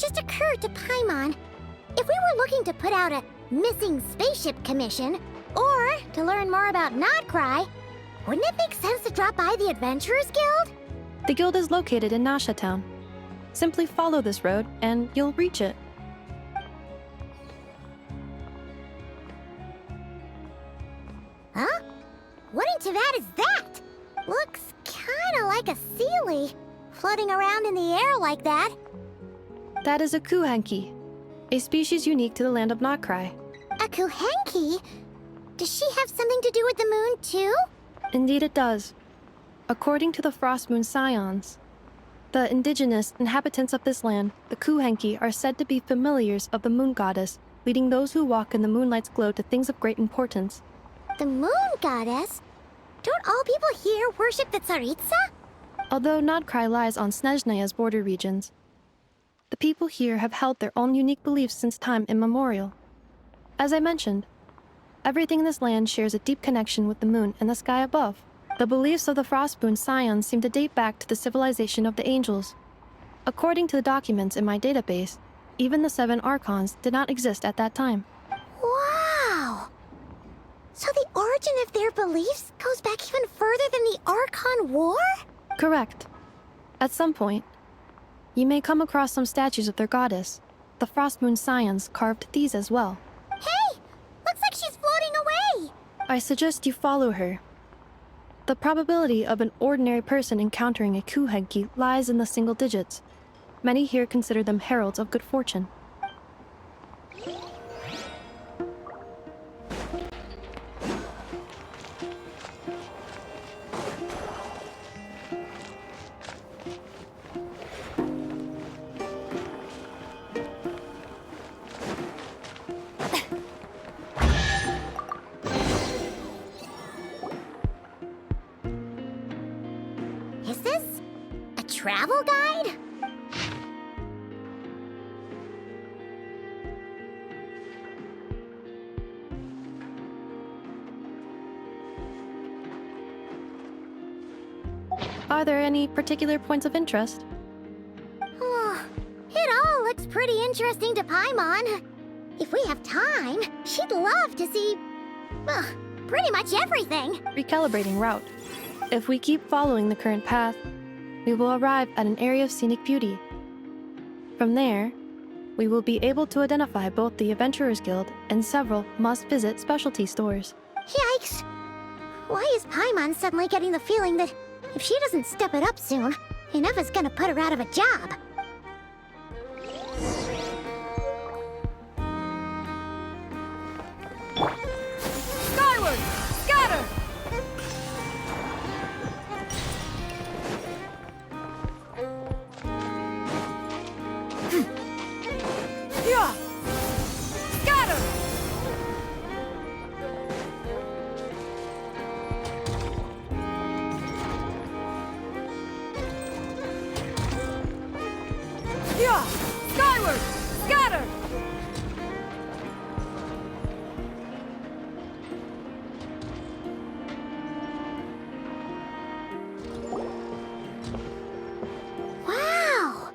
just occurred to Paimon. If we were looking to put out a missing spaceship commission, or to learn more about Notcry, wouldn't it make sense to drop by the Adventurers Guild? The guild is located in Nasha Town. Simply follow this road, and you'll reach it. Huh? What in Teyvat is that? Looks kinda like a Seelie, floating around in the air like that. That is a Kuhenki, a species unique to the land of Notcry. A Kuhenki? Does she have something to do with the moon, too? Indeed it does. According to the Frost Moon Scions, the indigenous inhabitants of this land, the Kuhenki, are said to be familiars of the moon goddess, leading those who walk in the moonlight's glow to things of great importance. The moon goddess? Don't all people here worship the Tsaritsa? Although Notcry lies on Snezhnaya's border regions, the people here have held their own unique beliefs since time immemorial. As I mentioned, everything in this land shares a deep connection with the moon and the sky above. The beliefs of the Frostmoon Scions seem to date back to the civilization of the angels. According to the documents in my database, even the 7 Archons did not exist at that time. Wow! So the origin of their beliefs goes back even further than the Archon War? Correct. At some point, you may come across some statues of their goddess. The Frostmoon Scions carved these as well. Hey! Looks like she's floating away! I suggest you follow her. The probability of an ordinary person encountering a Kuhenki lies in the single digits. Many here consider them heralds of good fortune. Is this a travel guide? Are there any particular points of interest? Oh, it all looks pretty interesting to Paimon. If we have time, she'd love to see, pretty much everything. Recalibrating route. If we keep following the current path, we will arrive at an area of scenic beauty. From there, we will be able to identify both the Adventurers Guild and several must-visit specialty stores. Yikes! Why is Paimon suddenly getting the feeling that if she doesn't step it up soon, enough is gonna put her out of a job? Skyward! Scatter! Yeah! Scatter! Yeah! Skyward! Scatter! Wow!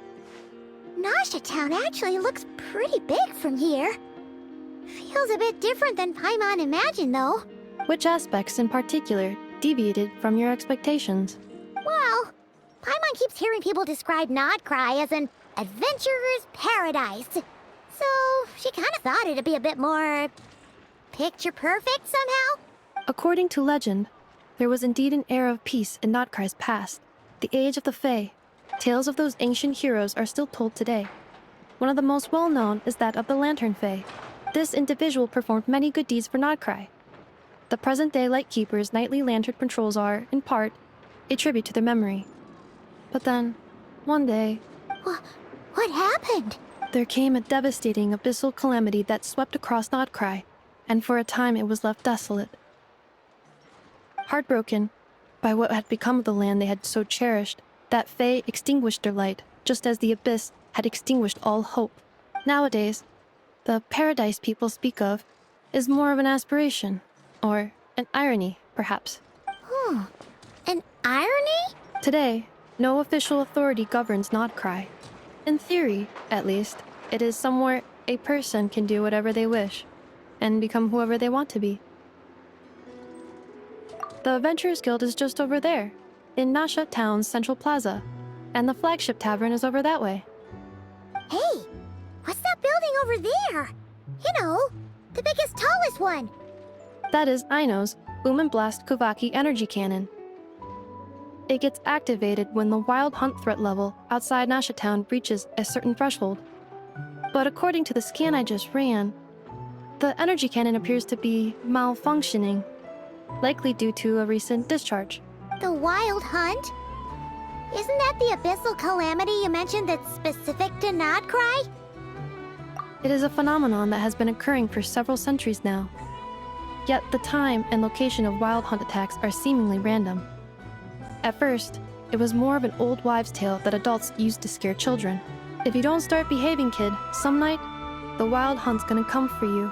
Nasha Town actually looks pretty big from here. Feels a bit different than Paimon imagined, though. Which aspects in particular deviated from your expectations? Well, Paimon keeps hearing people describe Notcry as an adventurer's paradise. So she kind of thought it'd be a bit more picture perfect somehow. According to legend, there was indeed an era of peace in Notcry's past, the age of the Fae. Tales of those ancient heroes are still told today. One of the most well-known is that of the Lantern Fae. This individual performed many good deeds for Notcry. The present-day Lightkeeper's nightly lantern patrols are, in part, a tribute to their memory. But then, one day, What happened? there came a devastating abyssal calamity that swept across Notcry, and for a time it was left desolate. Heartbroken by what had become of the land they had so cherished, that Fae extinguished their light, just as the abyss had extinguished all hope. Nowadays, the paradise people speak of is more of an aspiration, or an irony, perhaps. An irony? Today, no official authority governs Notcry. In theory, at least, it is somewhere a person can do whatever they wish and become whoever they want to be. The Adventurers Guild is just over there, in Nasha Town's Central Plaza, and the flagship tavern is over that way. Hey, what's that building over there? You know, the biggest, tallest one. That is Aino's Boom and Blast Kuvaki energy cannon. It gets activated when the wild hunt threat level outside Nasha Town reaches a certain threshold. But according to the scan I just ran, the energy cannon appears to be malfunctioning, likely due to a recent discharge. The wild hunt? Isn't that the abyssal calamity you mentioned that's specific to Nodcry? It is a phenomenon that has been occurring for several centuries now. Yet the time and location of wild hunt attacks are seemingly random. At first, it was more of an old wives' tale that adults used to scare children. If you don't start behaving, kid, some night, the wild hunt's gonna come for you.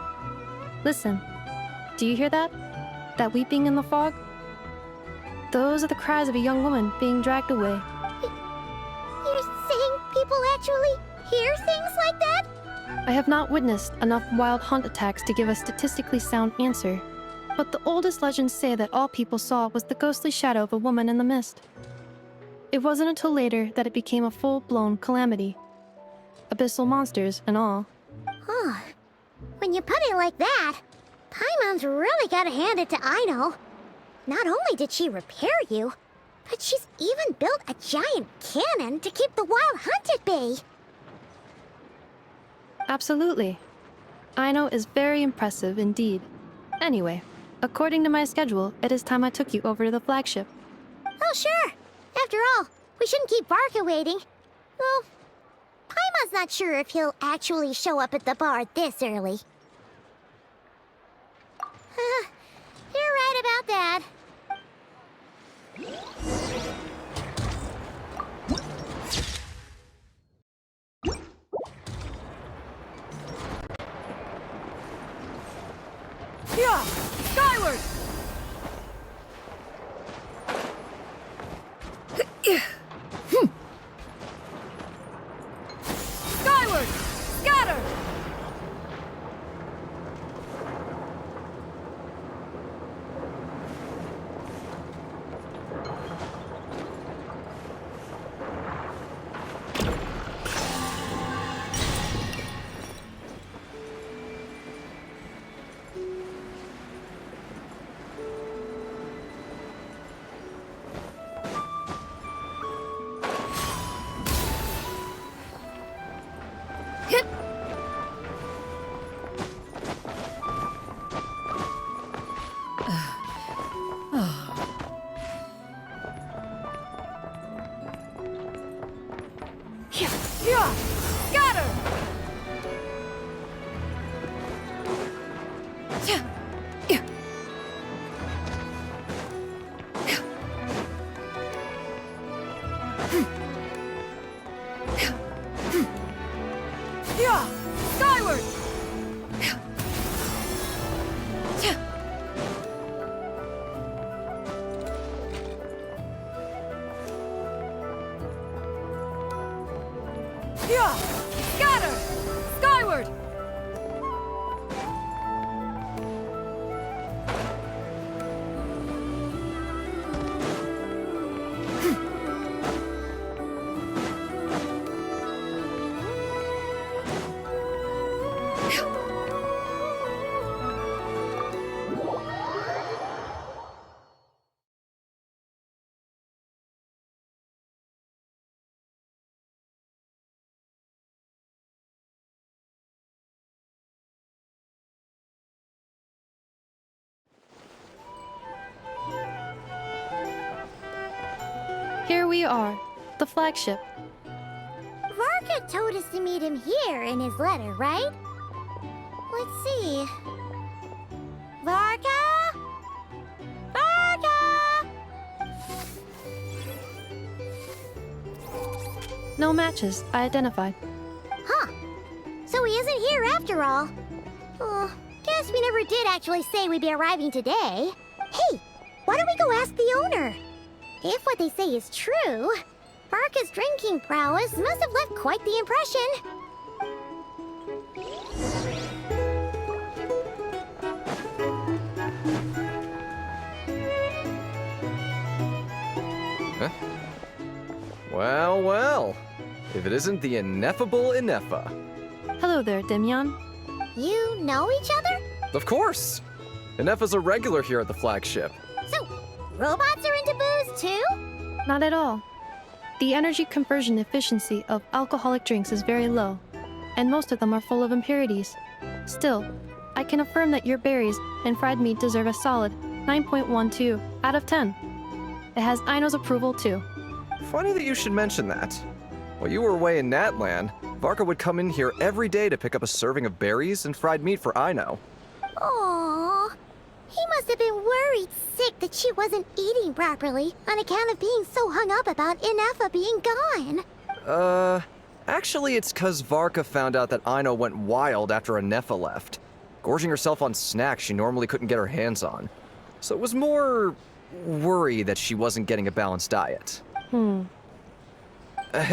Listen, do you hear that? That weeping in the fog? Those are the cries of a young woman being dragged away. You're saying people actually hear things like that? I have not witnessed enough wild hunt attacks to give a statistically sound answer, but the oldest legends say that all people saw was the ghostly shadow of a woman in the mist. It wasn't until later that it became a full-blown calamity. Abyssal monsters and all. Huh. When you put it like that, Paimon's really gotta hand it to Aino. Not only did she repair you, but she's even built a giant cannon to keep the wild hunt at bay. Absolutely. Aino is very impressive indeed. Anyway, according to my schedule, it is time I took you over to the flagship. Oh, sure. After all, we shouldn't keep Barca waiting. Well, Paimon's not sure if he'll actually show up at the bar this early. You're right about that. Yeah! Skyward! Skyward! Scatter! Yeah! Scatter! Yeah! Skyward! Yeah! Scatter! Skyward! Here we are, the flagship. Varka told us to meet him here in his letter, right? Let's see. Varka? Varka! No matches, I identified. Huh. So he isn't here after all. Oh, guess we never did actually say we'd be arriving today. Hey, why don't we go ask the owner? If what they say is true, Varka's drinking prowess must have left quite the impression. Huh? Well, well. If it isn't the ineffable Ineffa. Hello there, Demyon. You know each other? Of course! Ineffa's a regular here at the flagship. So, robots are into booze too? Not at all. The energy conversion efficiency of alcoholic drinks is very low, and most of them are full of impurities. Still, I can affirm that your berries and fried meat deserve a solid 9.12 out of 10. It has Aino's approval too. Funny that you should mention that. While you were away in Natland, Varka would come in here every day to pick up a serving of berries and fried meat for Aino. Aww. He must have been worried sick that she wasn't eating properly on account of being so hung up about Ineffa being gone. Actually it's 'cause Varka found out that Aino went wild after Ineffa left, gorging herself on snacks she normally couldn't get her hands on. So it was more worry that she wasn't getting a balanced diet. I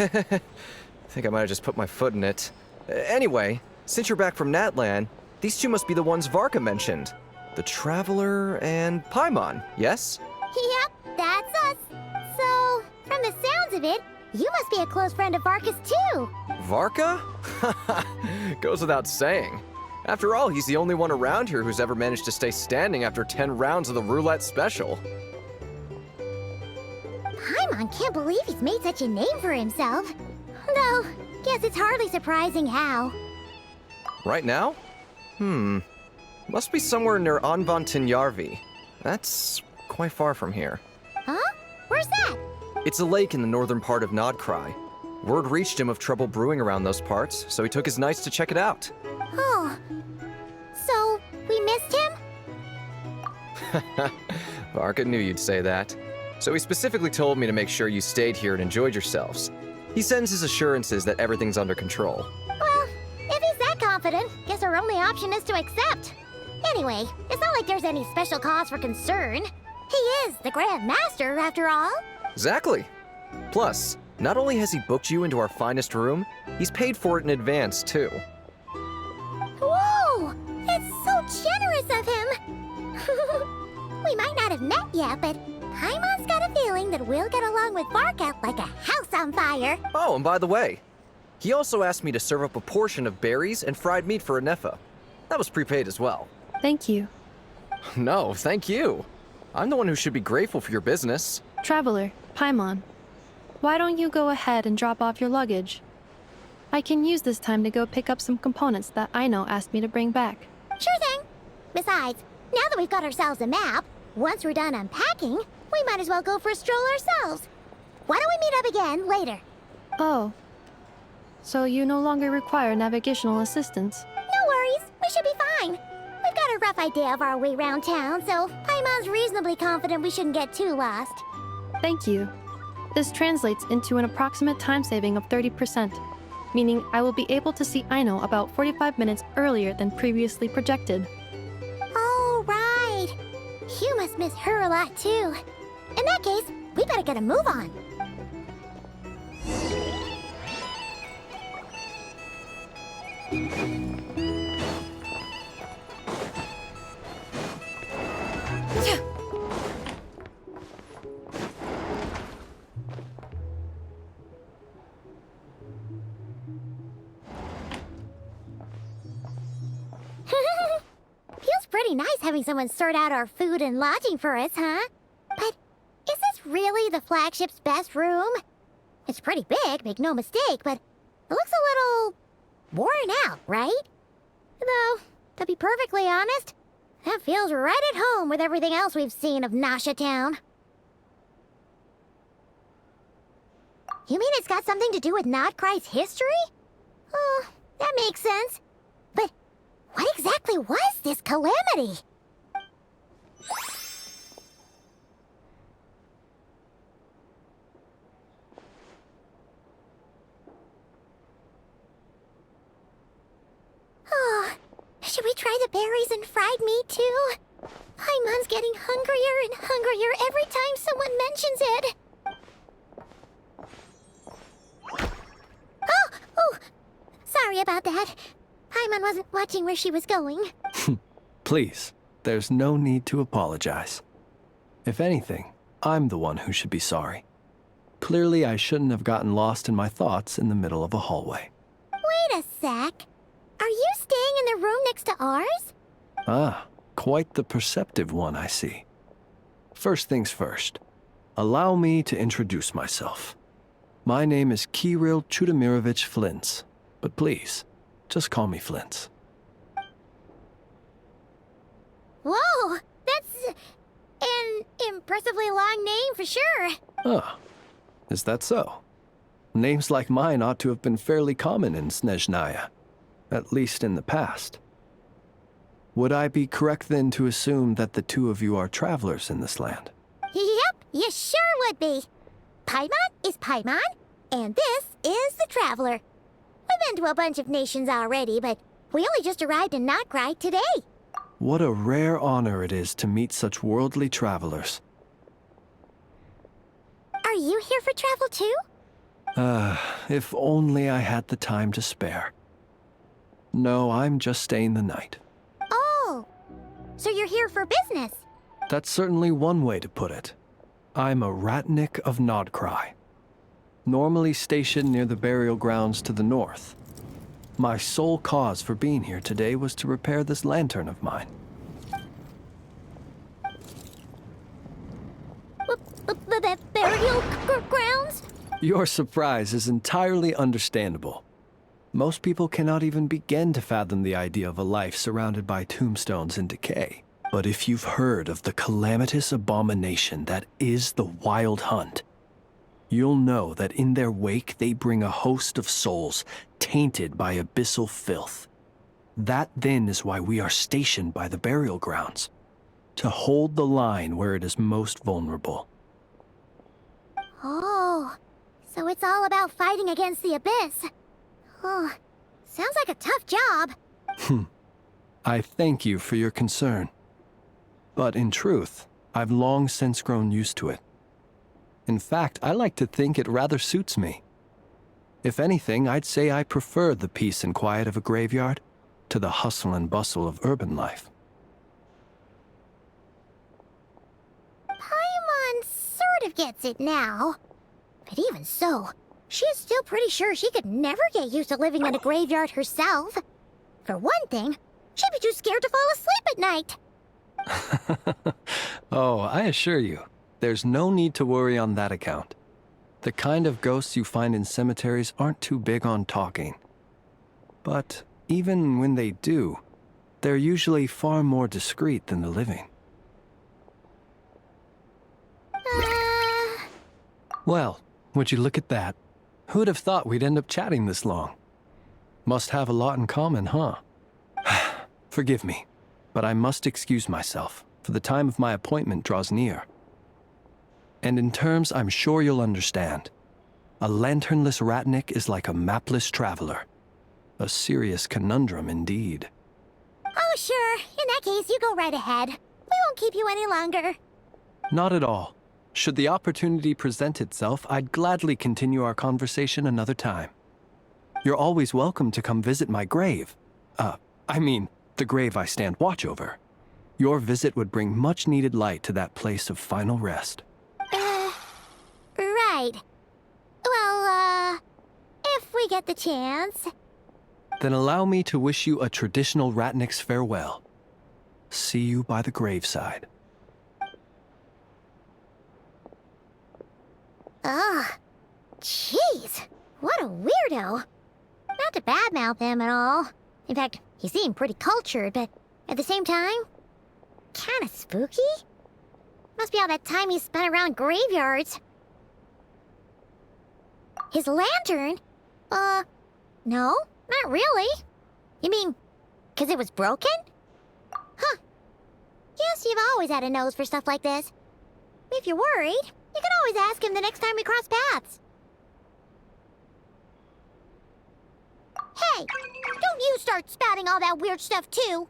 think I might have just put my foot in it. Anyway, since you're back from Natland, these two must be the ones Varka mentioned. The Traveler and Paimon, yes? Yep, that's us. So, from the sounds of it, you must be a close friend of Varka's too. Varka? Goes without saying. After all, he's the only one around here who's ever managed to stay standing after 10 rounds of the roulette special. Paimon can't believe he's made such a name for himself. Though, guess it's hardly surprising how. Right now? Must be somewhere near Anvantinjarvi. That's quite far from here. Huh? Where's that? It's a lake in the northern part of Nodkrai. Word reached him of trouble brewing around those parts, so he took his knights to check it out. Oh. So, we missed him? Varka knew you'd say that. So he specifically told me to make sure you stayed here and enjoyed yourselves. He sends his assurances that everything's under control. Well, if he's that confident, guess our only option is to accept. Anyway, it's not like there's any special cause for concern. He is the Grand Master, after all. Exactly. Plus, not only has he booked you into our finest room, he's paid for it in advance, too. Whoa! That's so generous of him! We might not have met yet, but Paimon's got a feeling that we'll get along with Varka like a house on fire. Oh, and by the way, he also asked me to serve up a portion of berries and fried meat for Ineffa. That was prepaid as well. Thank you. No, thank you. I'm the one who should be grateful for your business. Traveler, Paimon, why don't you go ahead and drop off your luggage? I can use this time to go pick up some components that Aino asked me to bring back. Sure thing. Besides, now that we've got ourselves a map, once we're done unpacking, we might as well go for a stroll ourselves. Why don't we meet up again later? Oh. So you no longer require navigational assistance? No worries, we should be fine. We've got a rough idea of our way around town, so Paimon's reasonably confident we shouldn't get too lost. Thank you. This translates into an approximate time saving of 30%, meaning I will be able to see Aino about 45 minutes earlier than previously projected. Oh, right. You must miss her a lot, too. In that case, we better get a move on. Feels pretty nice having someone sort out our food and lodging for us, huh? But is this really the flagship's best room? It's pretty big, make no mistake, but it looks a little worn out, right? Though, to be perfectly honest, that feels right at home with everything else we've seen of Nasha Town. You mean it's got something to do with Nodkrai's history? Oh, that makes sense. But what exactly was this calamity? Oh, should we try the berries and fried meat too? Paimon's getting hungrier and hungrier every time someone mentions it. Sorry about that. Paimon wasn't watching where she was going. Please, there's no need to apologize. If anything, I'm the one who should be sorry. Clearly, I shouldn't have gotten lost in my thoughts in the middle of a hallway. Wait a sec. Are you staying in the room next to ours? Ah, quite the perceptive one, I see. First things first, allow me to introduce myself. My name is Kirill Chudamirovich Flintz, but please, just call me Flintz. Whoa, that's an impressively long name for sure. Ah, is that so? Names like mine ought to have been fairly common in Snezhnaya, at least in the past. Would I be correct then to assume that the two of you are travelers in this land? Yep, you sure would be. Paimon is Paimon, and this is the Traveler. We've been to a bunch of nations already, but we only just arrived in Notcry today. What a rare honor it is to meet such worldly travelers. Are you here for travel too? If only I had the time to spare. No, I'm just staying the night. Oh, so you're here for business? That's certainly one way to put it. I'm a Ratnik of Nodcry, normally stationed near the burial grounds to the north. My sole cause for being here today was to repair this lantern of mine. Burial grounds? Your surprise is entirely understandable. Most people cannot even begin to fathom the idea of a life surrounded by tombstones and decay. But if you've heard of the calamitous abomination that is the Wild Hunt, you'll know that in their wake they bring a host of souls tainted by abyssal filth. That then is why we are stationed by the burial grounds, to hold the line where it is most vulnerable. Oh, so it's all about fighting against the abyss. Oh, sounds like a tough job. I thank you for your concern. But in truth, I've long since grown used to it. In fact, I like to think it rather suits me. If anything, I'd say I prefer the peace and quiet of a graveyard to the hustle and bustle of urban life. Paimon sort of gets it now. But even so, she's still pretty sure she could never get used to living in a graveyard herself. For one thing, she'd be too scared to fall asleep at night. Oh, I assure you, there's no need to worry on that account. The kind of ghosts you find in cemeteries aren't too big on talking. But even when they do, they're usually far more discreet than the living. Well, would you look at that? Who'd have thought we'd end up chatting this long? Must have a lot in common, huh? Forgive me, but I must excuse myself, for the time of my appointment draws near. And in terms I'm sure you'll understand, a lanternless Ratnik is like a mapless traveler. A serious conundrum indeed. Oh, sure. In that case, you go right ahead. We won't keep you any longer. Not at all. Should the opportunity present itself, I'd gladly continue our conversation another time. You're always welcome to come visit my grave. The grave I stand watch over. Your visit would bring much-needed light to that place of final rest. Right. Well, if we get the chance. Then allow me to wish you a traditional Ratnik's farewell. See you by the graveside. Ugh. Jeez. What a weirdo. Not to badmouth him at all. In fact, he seemed pretty cultured, but at the same time, kinda spooky? Must be all that time he spent around graveyards. His lantern? No, not really. You mean, 'cause it was broken? Huh. Guess you've always had a nose for stuff like this. If you're worried, you can always ask him the next time we cross paths. Hey, don't you start spouting all that weird stuff too.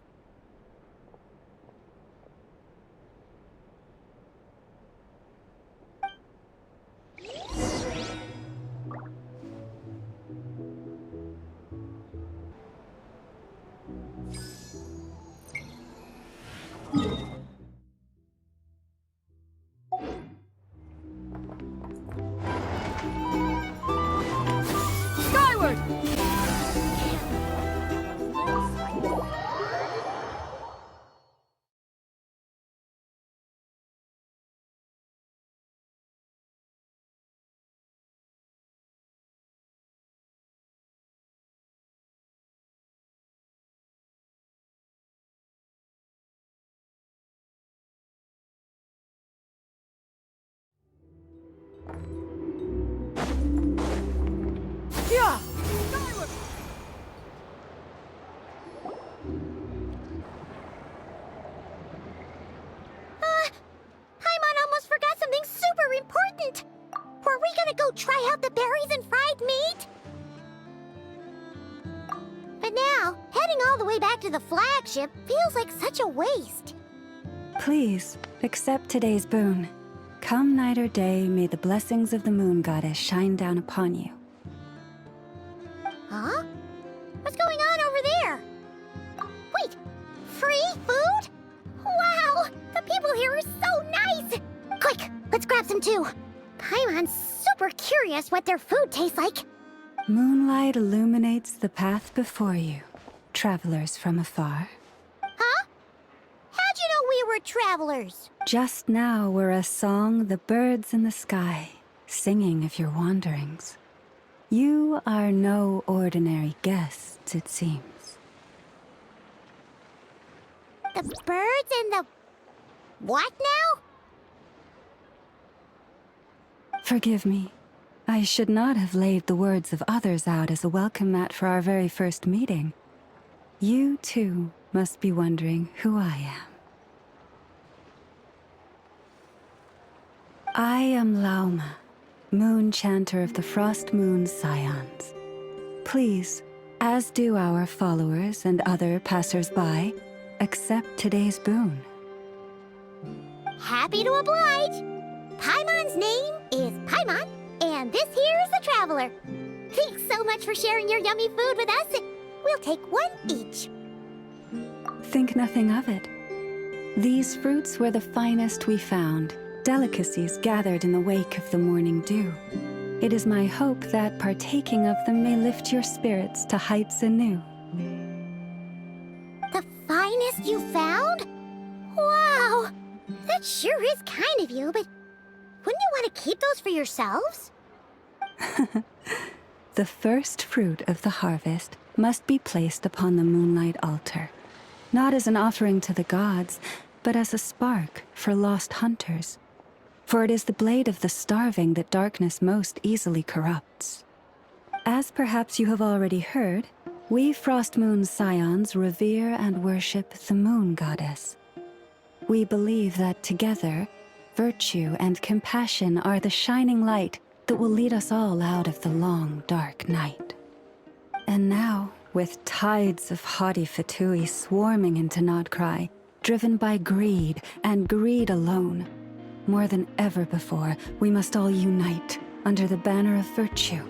all the way back to the flagship feels like such a waste. Please, accept today's boon. Come night or day, may the blessings of the moon goddess shine down upon you. Huh? What's going on over there? Wait, free food? Wow, the people here are so nice! Quick, let's grab some too. Paimon's super curious what their food tastes like. Moonlight illuminates the path before you, travelers from afar. Huh? How'd you know we were travelers? Just now were a song the birds in the sky, singing of your wanderings. You are no ordinary guests, it seems. The birds and the... what now? Forgive me. I should not have laid the words of others out as a welcome mat for our very first meeting. You, too, must be wondering who I am. I am Lauma, moon chanter of the Frost Moon's Scions. Please, as do our followers and other passers-by, accept today's boon. Happy to oblige. Paimon's name is Paimon, and this here is the Traveler. Thanks so much for sharing your yummy food with us. We'll take one each. Think nothing of it. These fruits were the finest we found, delicacies gathered in the wake of the morning dew. It is my hope that partaking of them may lift your spirits to heights anew. The finest you found? Wow! That sure is kind of you, but wouldn't you want to keep those for yourselves? The first fruit of the harvest must be placed upon the moonlight altar, not as an offering to the gods, but as a spark for lost hunters. For it is the blade of the starving that darkness most easily corrupts. As perhaps you have already heard, we Frost Moon's Scions revere and worship the moon goddess. We believe that together, virtue and compassion are the shining light that will lead us all out of the long, dark night. And now, with tides of haughty Fatui swarming into Nodcry, driven by greed and greed alone, more than ever before, we must all unite under the banner of virtue.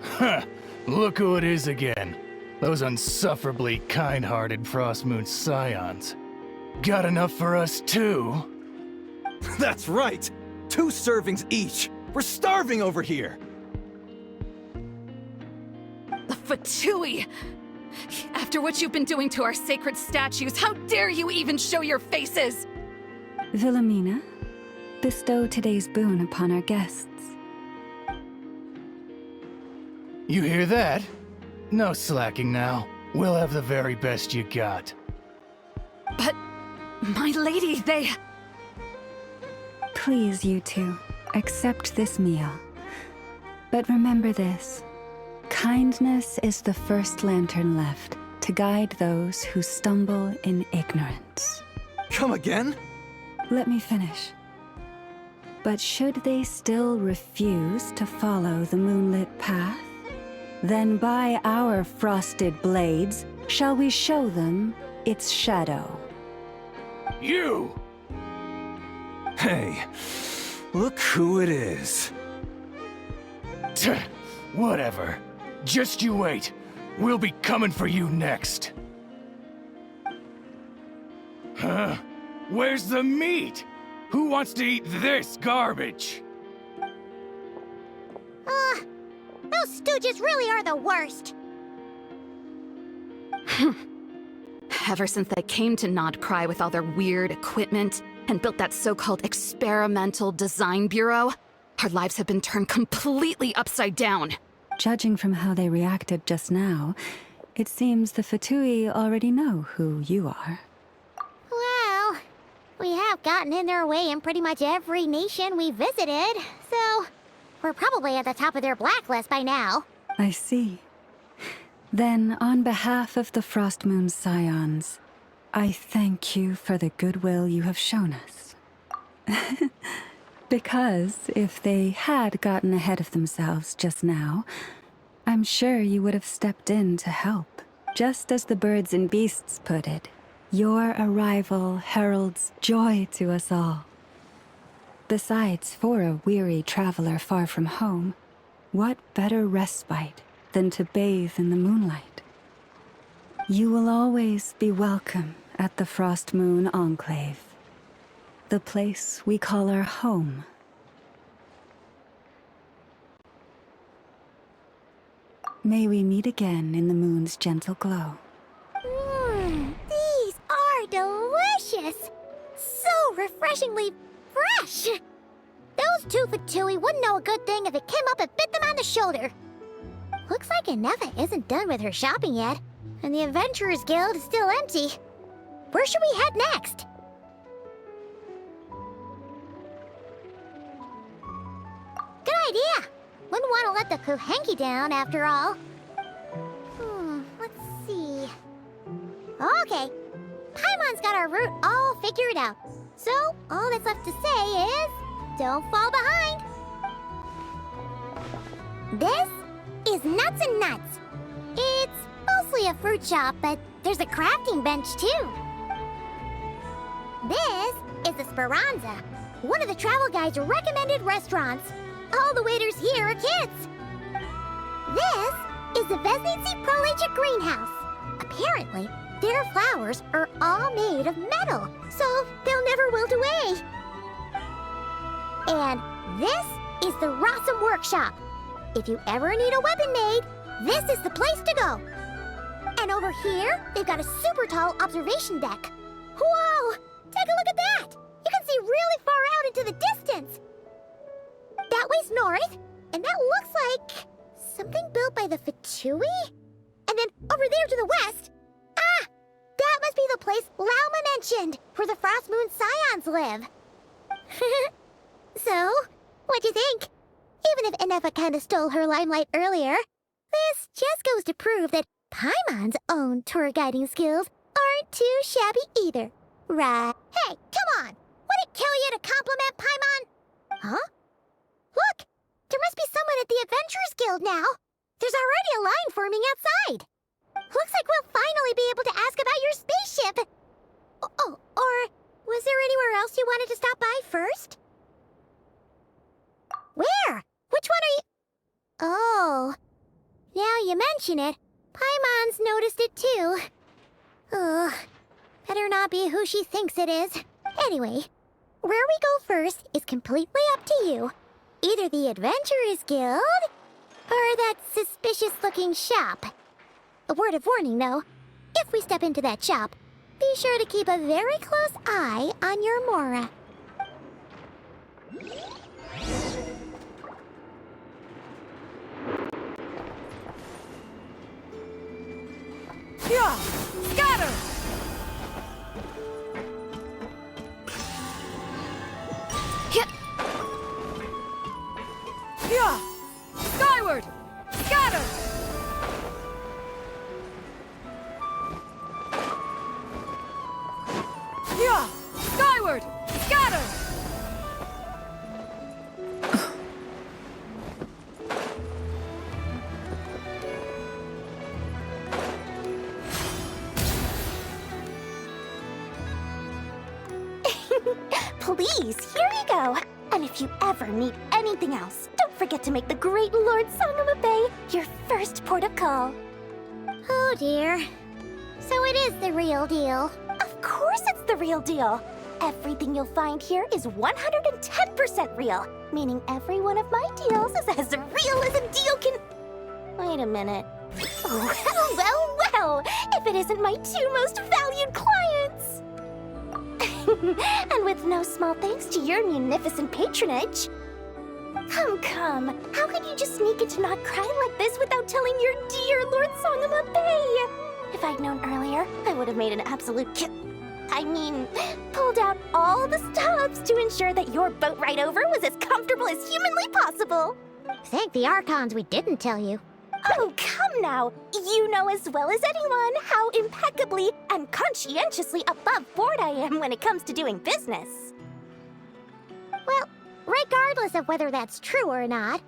Ha! Look who it is again. Those unsufferably kind-hearted Frost Moon Scions. Got enough for us too? That's right! 2 servings each! We're starving over here! The Fatui! After what you've been doing to our sacred statues, how dare you even show your faces? Wilhelmina, bestow today's boon upon our guests. You hear that? No slacking now. We'll have the very best you got. But, my lady, they... Please, you two, accept this meal. But remember this. Kindness is the first lantern left to guide those who stumble in ignorance. Come again? Let me finish. But should they still refuse to follow the moonlit path, then by our frosted blades shall we show them its shadow. You! Hey, look who it is. Tch, whatever. Just you wait. We'll be coming for you next. Huh? Where's the meat? Who wants to eat this garbage? Those stooges really are the worst. Ever since they came to Nodcry with all their weird equipment and built that so-called experimental design bureau, our lives have been turned completely upside down. Judging from how they reacted just now, it seems the Fatui already know who you are. Well, we have gotten in their way in pretty much every nation we visited, so we're probably at the top of their blacklist by now. I see. Then, on behalf of the Frost Moon Scions, I thank you for the goodwill you have shown us. Because if they had gotten ahead of themselves just now, I'm sure you would have stepped in to help, Just as the birds and beasts put it, your arrival heralds joy to us all. Besides, for a weary traveler far from home, what better respite than to bathe in the moonlight? You will always be welcome at the Frost Moon Enclave, the place we call our home. May we meet again in the moon's gentle glow. These are delicious! So refreshingly fresh! Those two Fatui wouldn't know a good thing if it came up and bit them on the shoulder. Looks like Inefa isn't done with her shopping yet, and the Adventurers Guild is still empty. Where should we head next? Good idea! Wouldn't want to let the Kuhenki down, after all. Let's see. Okay. Paimon's got our route all figured out. So, all that's left to say is, don't fall behind. This is Nuts and Nuts. It's mostly a fruit shop, but there's a crafting bench, too. This is the Speranza, one of the travel guide's recommended restaurants. All the waiters here are kids. This is the Vesnitsi Prolegic Greenhouse. Apparently, their flowers are all made of metal, so they'll never wilt away. And this is the Rossum Workshop. If you ever need a weapon made, this is the place to go. And over here, they've got a super tall observation deck. Whoa! Take a look at that! You can see really far out into the distance. That way's north, and that looks like something built by the Fatui? And then over there to the west, that must be the place Lauma mentioned, where the Frost Moon Scions live. So, what'd you think? Even if Inefa kinda stole her limelight earlier, this just goes to prove that Paimon's own tour guiding skills aren't too shabby either, right? Hey, come on! Would it kill you to compliment Paimon? Huh? Look! There must be someone at the Adventurers Guild now! There's already a line forming outside! Looks like we'll finally be able to ask about your spaceship! Oh, or was there anywhere else you wanted to stop by first? Where? Which one are you... Oh, now you mention it, Paimon's noticed it too. Ugh, better not be who she thinks it is. Anyway, where we go first is completely up to you. Either the Adventurers Guild, or that suspicious-looking shop. A word of warning, though. If we step into that shop, be sure to keep a very close eye on your Mora. Yeah! Scatter! Yeah! Skyward! Scatter! Yeah! Skyward! Scatter! Please, here you go. And if you ever need anything else, don't forget to make the great Lord Sangama Bay your first port of call. Oh dear. So it is the real deal. Of course it's the real deal. Everything you'll find here is 110% real, meaning every one of my deals is as real as a deal can... Wait a minute. Well, if it isn't my two most valued clients! And with no small thanks to your munificent patronage. Come, how could you just sneak into Not Cry like this without telling your dear Lord Sangama Bay? If I'd known earlier, I would have made an absolute pulled out all the stops to ensure that your boat ride over was as comfortable as humanly possible. Thank the Archons we didn't tell you. Oh, come now. You know as well as anyone how impeccably and conscientiously above board I am when it comes to doing business. Well, regardless of whether that's true or not,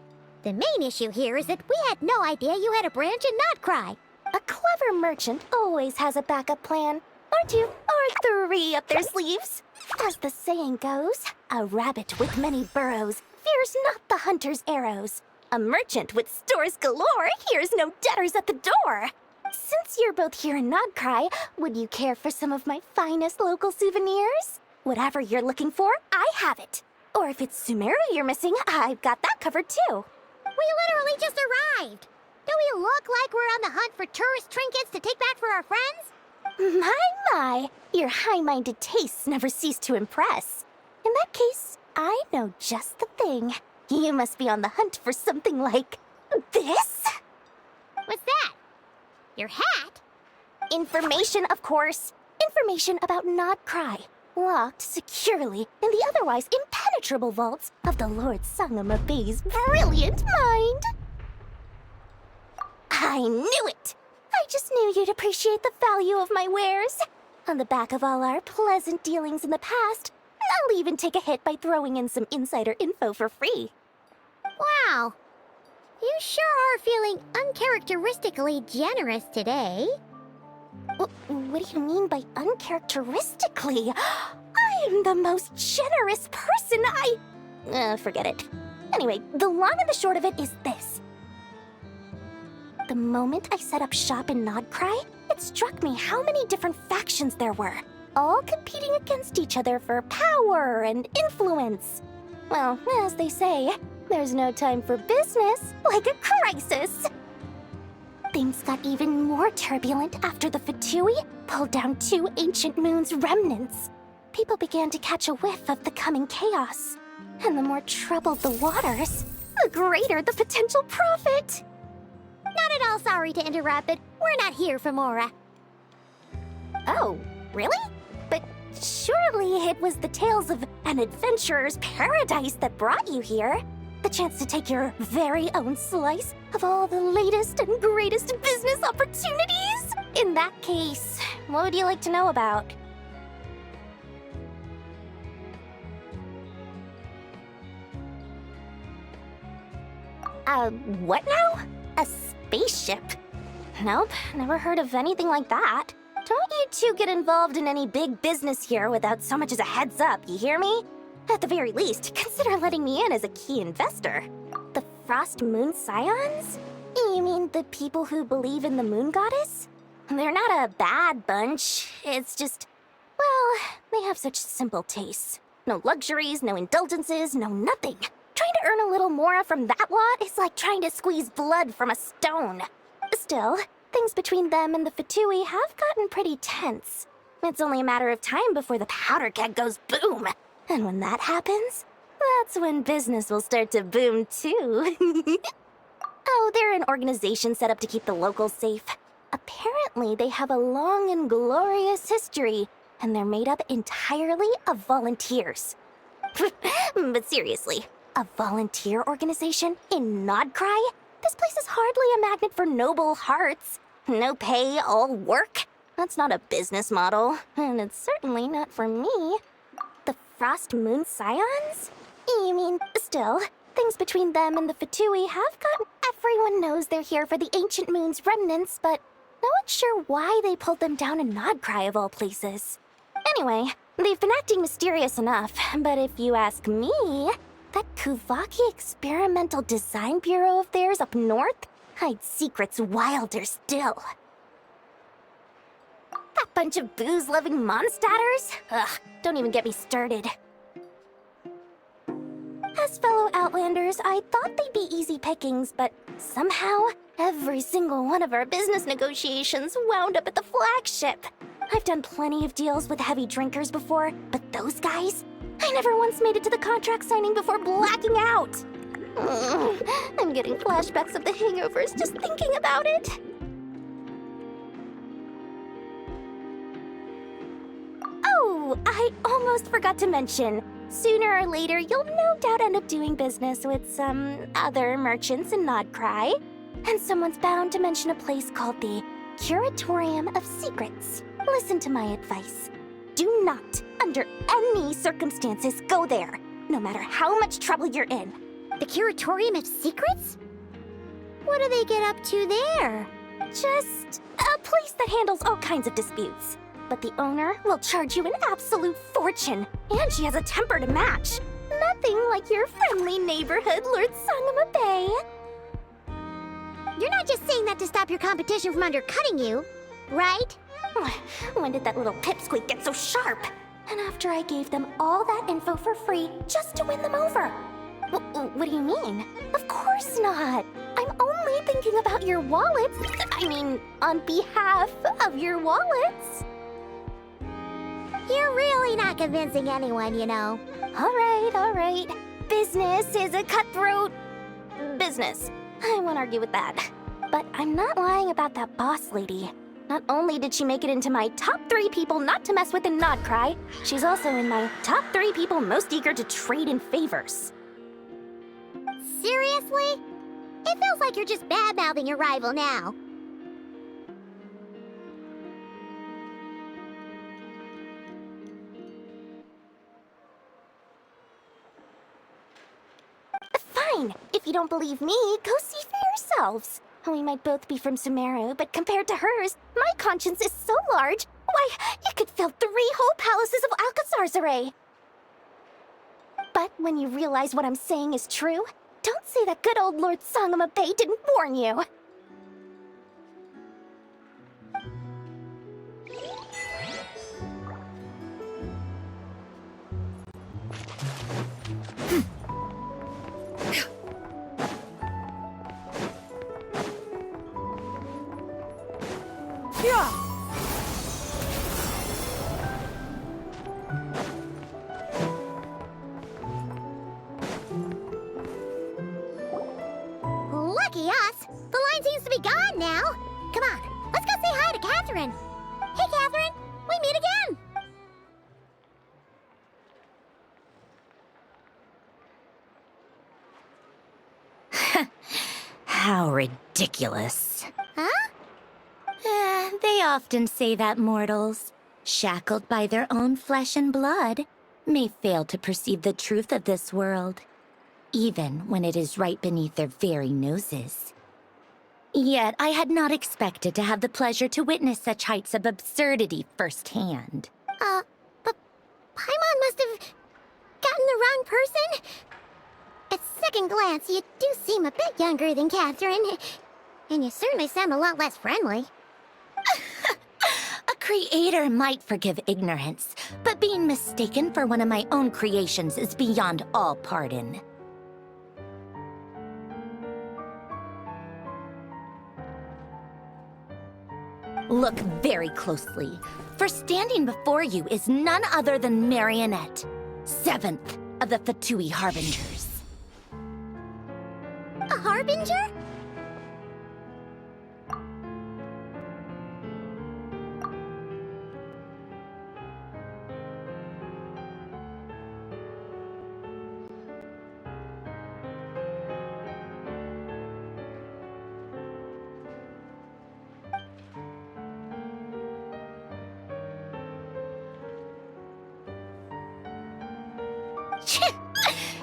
the main issue here is that we had no idea you had a branch in Not Cry. A clever merchant always has a backup plan, or two, or three up their sleeves. As the saying goes, a rabbit with many burrows fears not the hunter's arrows. A merchant with stores galore hears no debtors at the door. Since you're both here in Nodcry, would you care for some of my finest local souvenirs? Whatever you're looking for, I have it. Or if it's Sumeru you're missing, I've got that covered too. We literally just arrived. Do we look like we're on the hunt for tourist trinkets to take back for our friends? My, your high-minded tastes never cease to impress. In that case, I know just the thing. You must be on the hunt for something like this? What's that? Your hat? Information, of course. Information about Nodcry, locked securely in the otherwise impenetrable vaults of the Lord Sangama Bay's brilliant mind. I knew it! I just knew you'd appreciate the value of my wares. On the back of all our pleasant dealings in the past, I'll even take a hit by throwing in some insider info for free. Wow. You sure are feeling uncharacteristically generous today. What do you mean by uncharacteristically? I'm the most generous person forget it. Anyway, the long and the short of it is this. The moment I set up shop in Nodcry, it struck me how many different factions there were, all competing against each other for power and influence. Well, as they say, there's no time for business like a crisis. Things got even more turbulent after the Fatui pulled down 2 ancient moon's remnants. People began to catch a whiff of the coming chaos. And the more troubled the waters, the greater the potential profit. Not at all sorry to interrupt, but we're not here for Mora. Oh, really? But surely it was the tales of an adventurer's paradise that brought you here. The chance to take your very own slice of all the latest and greatest business opportunities? In that case, what would you like to know about? What now? A spaceship? Nope, never heard of anything like that. Don't you two get involved in any big business here without so much as a heads up, you hear me? At the very least, consider letting me in as a key investor. The Frost Moon Scions? You mean the people who believe in the Moon Goddess? They're not a bad bunch, it's just... well, they have such simple tastes. No luxuries, no indulgences, no nothing. Trying to earn a little more from that lot is like trying to squeeze blood from a stone. Still, things between them and the Fatui have gotten pretty tense. It's only a matter of time before the powder keg goes boom. And when that happens, that's when business will start to boom too. Oh, they're an organization set up to keep the locals safe. Apparently, they have a long and glorious history, and they're made up entirely of volunteers. But seriously, a volunteer organization in Nodcry? This place is hardly a magnet for noble hearts. No pay, all work. That's not a business model, and it's certainly not for me. The Frost Moon Scions? You mean, still, things between them and the Fatui have gotten... Everyone knows they're here for the ancient moon's remnants, but no one's sure why they pulled them down in Nodcry of all places. Anyway, they've been acting mysterious enough, but if you ask me, that Kuvaki Experimental Design Bureau of theirs up north hides secrets wilder still. That bunch of booze-loving monstatters? Ugh, don't even get me started. As fellow Outlanders, I thought they'd be easy pickings, but somehow, every single one of our business negotiations wound up at the flagship. I've done plenty of deals with heavy drinkers before, but those guys? I never once made it to the contract signing before blacking out. I'm getting flashbacks of the hangovers just thinking about it. Oh, I almost forgot to mention. Sooner or later, you'll no doubt end up doing business with some other merchants in Nodcry. And someone's bound to mention a place called the Curatorium of Secrets. Listen to my advice. Do not, under any circumstances, go there, no matter how much trouble you're in. The Curatorium of Secrets? What do they get up to there? just a place that handles all kinds of disputes. But the owner will charge you an absolute fortune, and she has a temper to match. Nothing like your friendly neighborhood, Lord Sangama Bay. You're not just saying that to stop your competition from undercutting you, right? When did that little pipsqueak get so sharp? And after I gave them all that info for free just to win them over. What do you mean? Of course not. I'm only thinking about your wallets. I mean, on behalf of your wallets. You're really not convincing anyone, you know. All right. Business is a cutthroat business. I won't argue with that. But I'm not lying about that boss lady. Not only did she make it into my top 3 people not to mess with in Nodcry, she's also in my top 3 people most eager to trade in favors. Seriously? It feels like you're just bad-mouthing your rival now. Fine. If you don't believe me, go see for yourselves. We might both be from Sumeru, but compared to hers, my conscience is so large, why, it could fill 3 whole palaces of Alcazar's array. But when you realize what I'm saying is true, don't say that good old Lord Sangama Bay didn't warn you. Yeah! Lucky us! The line seems to be gone now. Come on, let's go say hi to Catherine. Hey, Catherine, we meet again. How ridiculous. Huh? They often say that mortals, shackled by their own flesh and blood, may fail to perceive the truth of this world, even when it is right beneath their very noses. Yet I had not expected to have the pleasure to witness such heights of absurdity firsthand. But Paimon must have gotten the wrong person. At second glance, you do seem a bit younger than Catherine, and you certainly sound a lot less friendly. A creator might forgive ignorance, but being mistaken for one of my own creations is beyond all pardon. Look very closely, for standing before you is none other than Marionette, 7th of the Fatui Harbingers. A harbinger?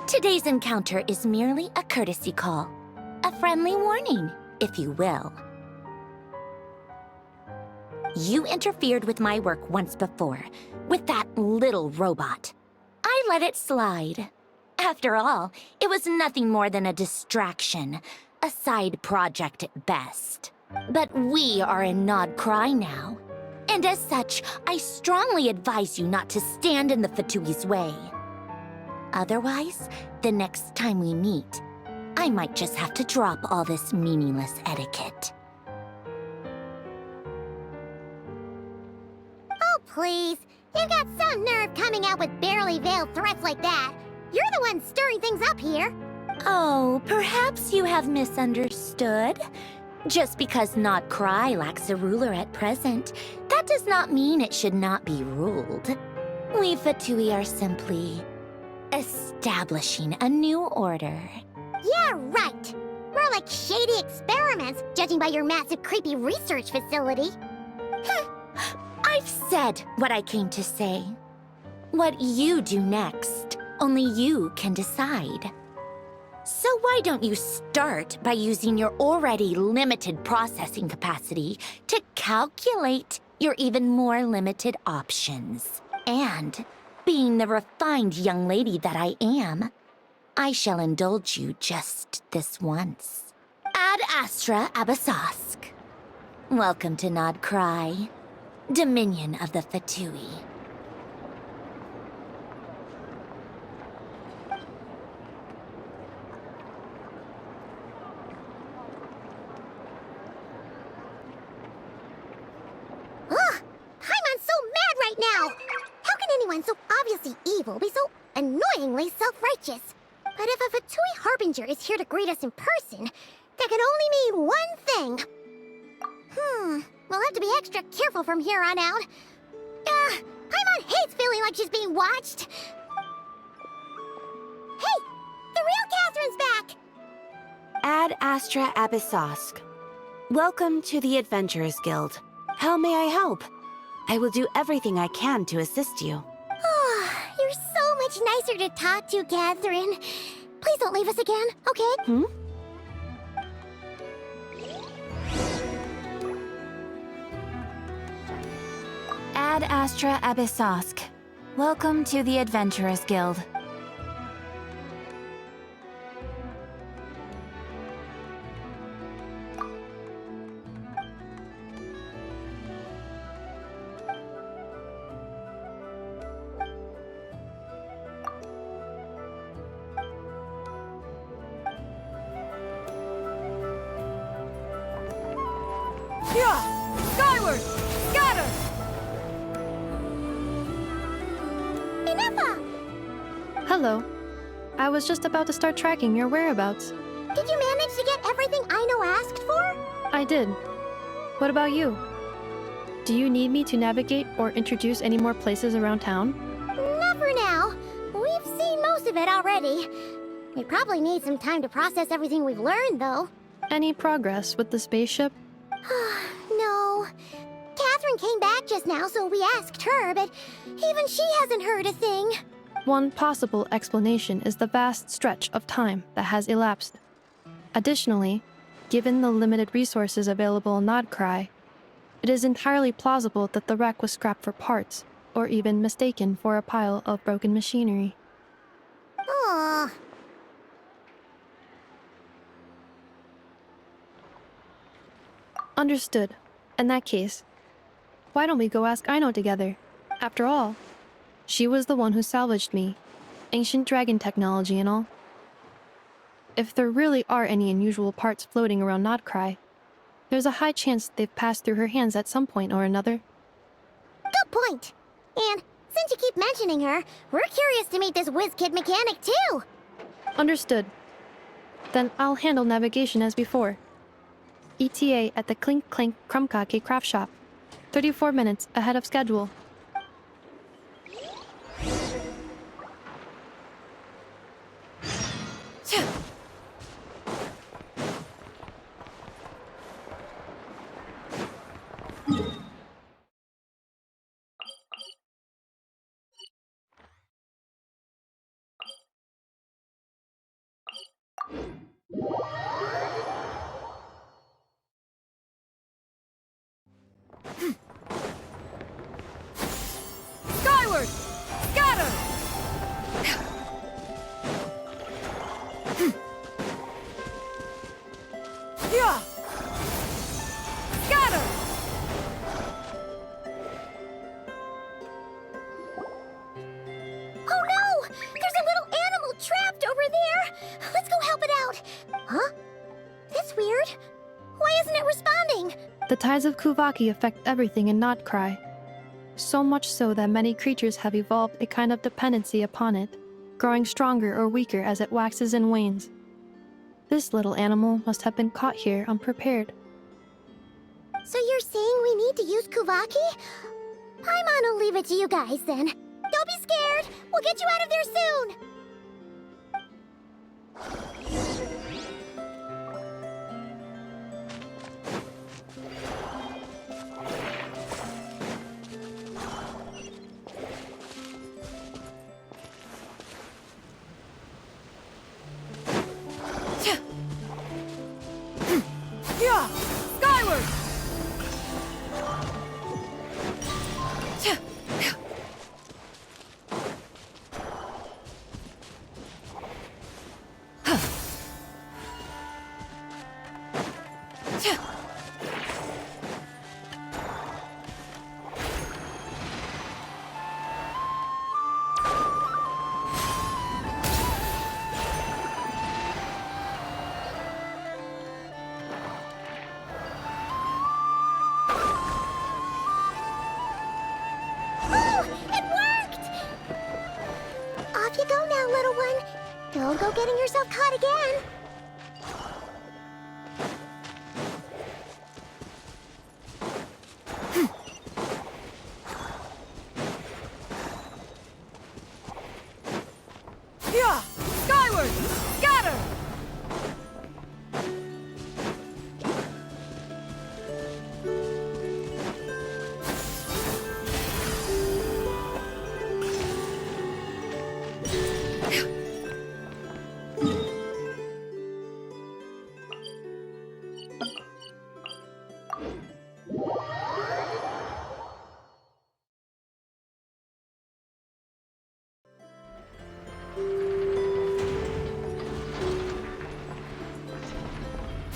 Today's encounter is merely a courtesy call. A friendly warning, if you will. You interfered with my work once before, with that little robot. I let it slide. After all, it was nothing more than a distraction, a side project at best. But we are in Nodcry now, and as such, I strongly advise you not to stand in the Fatui's way. Otherwise, the next time we meet, I might just have to drop all this meaningless etiquette. Oh, please. You've got some nerve coming out with barely veiled threats like that. You're the one stirring things up here. Oh, perhaps you have misunderstood. Just because Nodcry lacks a ruler at present, that does not mean it should not be ruled. We Fatui are simply establishing a new order. Yeah, right. More like shady experiments, judging by your massive creepy research facility. I've said what I came to say. What you do next, only you can decide. So So why don't you start by using your already limited processing capacity to calculate your even more limited options? And, being the refined young lady that I am, I shall indulge you just this once. Ad Astra Abyssosque. Welcome to Nod Cry, Dominion of the Fatui. Ugh! Paimon's so mad right now! How can anyone so obviously evil be so annoyingly self-righteous? But if a Fatui Harbinger is here to greet us in person, that can only mean one thing. We'll have to be extra careful from here on out. Paimon hates feeling like she's being watched. Hey! The real Catherine's back! Ad Astra Abyssosque. Welcome to the Adventurers Guild. How may I help? I will do everything I can to assist you. You're so much nicer to talk to, Catherine. Please don't leave us again, okay? Ad Astra Abyssosque. Welcome to the Adventurers Guild. Yeah! Skyward! Scatter! Hello. I was just about to start tracking your whereabouts. Did you manage to get everything Aino asked for? I did. What about you? Do you need me to navigate or introduce any more places around town? Not for now. We've seen most of it already. We probably need some time to process everything we've learned, though. Any progress with the spaceship? No. Catherine came back just now, so we asked her, but even she hasn't heard a thing. One possible explanation is the vast stretch of time that has elapsed. Additionally, given the limited resources available in Nodcry, it is entirely plausible that the wreck was scrapped for parts, or even mistaken for a pile of broken machinery. Aww. Understood. In that case, why don't we go ask Aino together? After all, she was the one who salvaged me. Ancient dragon technology and all. If there really are any unusual parts floating around Nodcry, there's a high chance they've passed through her hands at some point or another. Good point. And since you keep mentioning her, we're curious to meet this whiz-kid mechanic, too. Understood. Then I'll handle navigation as before. ETA at the Clink Clank Krumkake craft shop. 34 minutes ahead of schedule. Skyward! Scatter! Yeah! Scatter! Oh no! There's a little animal trapped over there! Let's go help it out! Huh? That's weird. Why isn't it responding? The tides of Kuvaki affect everything in Nodcry. So much so that many creatures have evolved a kind of dependency upon it, growing stronger or weaker as it waxes and wanes. This little animal must have been caught here unprepared. So you're saying we need to use Kuvaki? Paimon will leave it to you guys then. Don't be scared! We'll get you out of there soon! Off you go now, little one. Don't go getting yourself caught again. Yeah! Skyward! Scatter!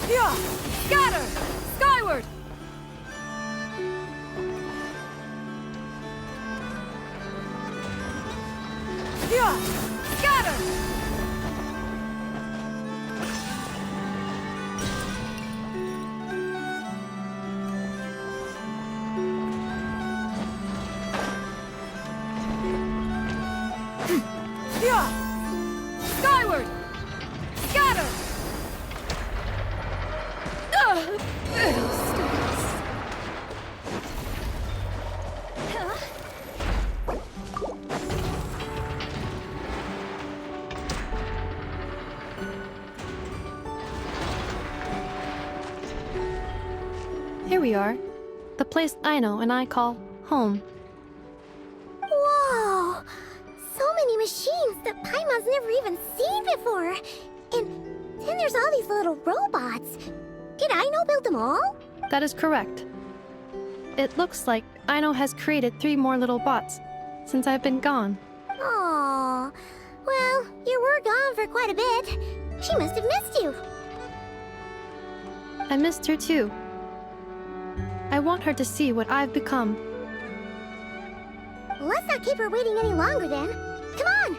Yeah! Scatter! Skyward! Yeah! Scatter! Yeah! Skyward! Scatter! Here we are. The place Aino and I call home. Whoa! So many machines that Paimon's never even seen before. And then there's all these little robots. Did Aino build them all? That is correct. It looks like Aino has created 3 more little bots since I've been gone. Aww. Well, you were gone for quite a bit. She must have missed you. I missed her too. I want her to see what I've become. Let's not keep her waiting any longer then. Come on!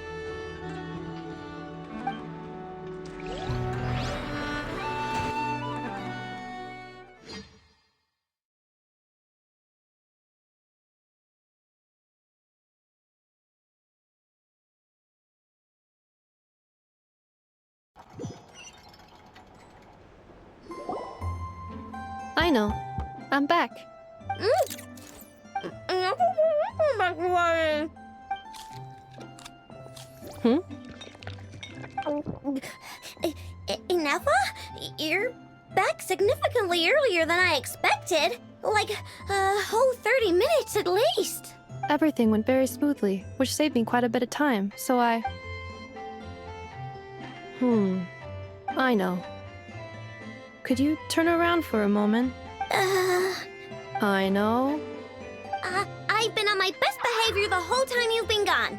Aino, I'm back. Hmm? Nefa? You're back significantly earlier than I expected. Like a whole 30 minutes at least. Everything went very smoothly, which saved me quite a bit of time, so I know. Could you turn around for a moment? I know. I've been on my best behavior the whole time you've been gone.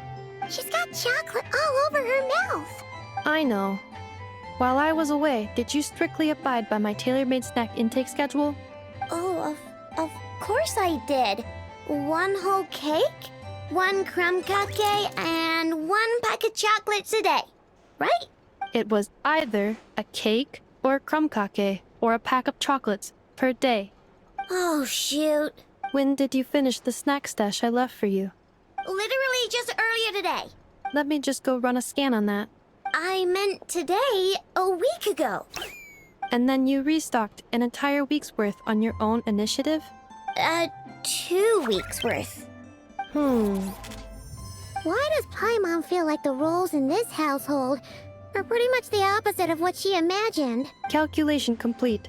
She's got chocolate all over her mouth. I know. While I was away, did you strictly abide by my tailor-made snack intake schedule? Oh, of course I did. 1 whole cake, 1 crumb cupcake, and 1 pack of chocolates a day. Right? It was either a cake or a crumb cake or a pack of chocolates per day. Oh, shoot. When did you finish the snack stash I left for you? Literally just earlier today. Let me just go run a scan on that. I meant today, a week ago. And then you restocked an entire week's worth on your own initiative? 2 weeks worth. Why does Paimon feel like the roles in this household are pretty much the opposite of what she imagined? Calculation complete.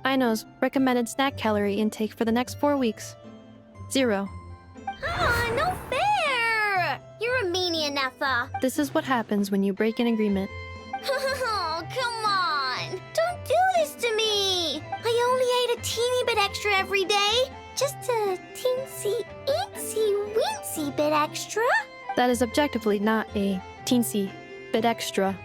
Aino's recommended snack calorie intake for the next 4 weeks. 0. Ah, no fair! You're a meanie, Nefa. This is what happens when you break an agreement. Oh, come on! Don't do this to me! I only ate a teeny bit extra every day. Just a teensy-eensy bit extra? That is objectively not a teensy bit extra.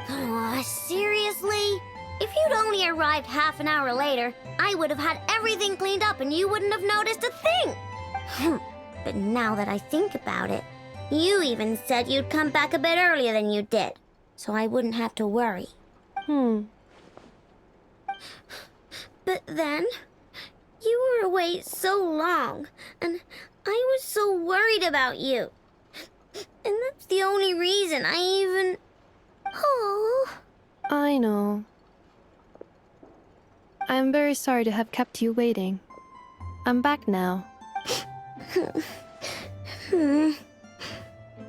Aw, seriously? If you'd only arrived half an hour later, I would have had everything cleaned up and you wouldn't have noticed a thing. But now that I think about it, you even said you'd come back a bit earlier than you did, so I wouldn't have to worry. But then, you were away so long, and I was so worried about you. And that's the only reason I even... Oh... I know. I am very sorry to have kept you waiting. I'm back now.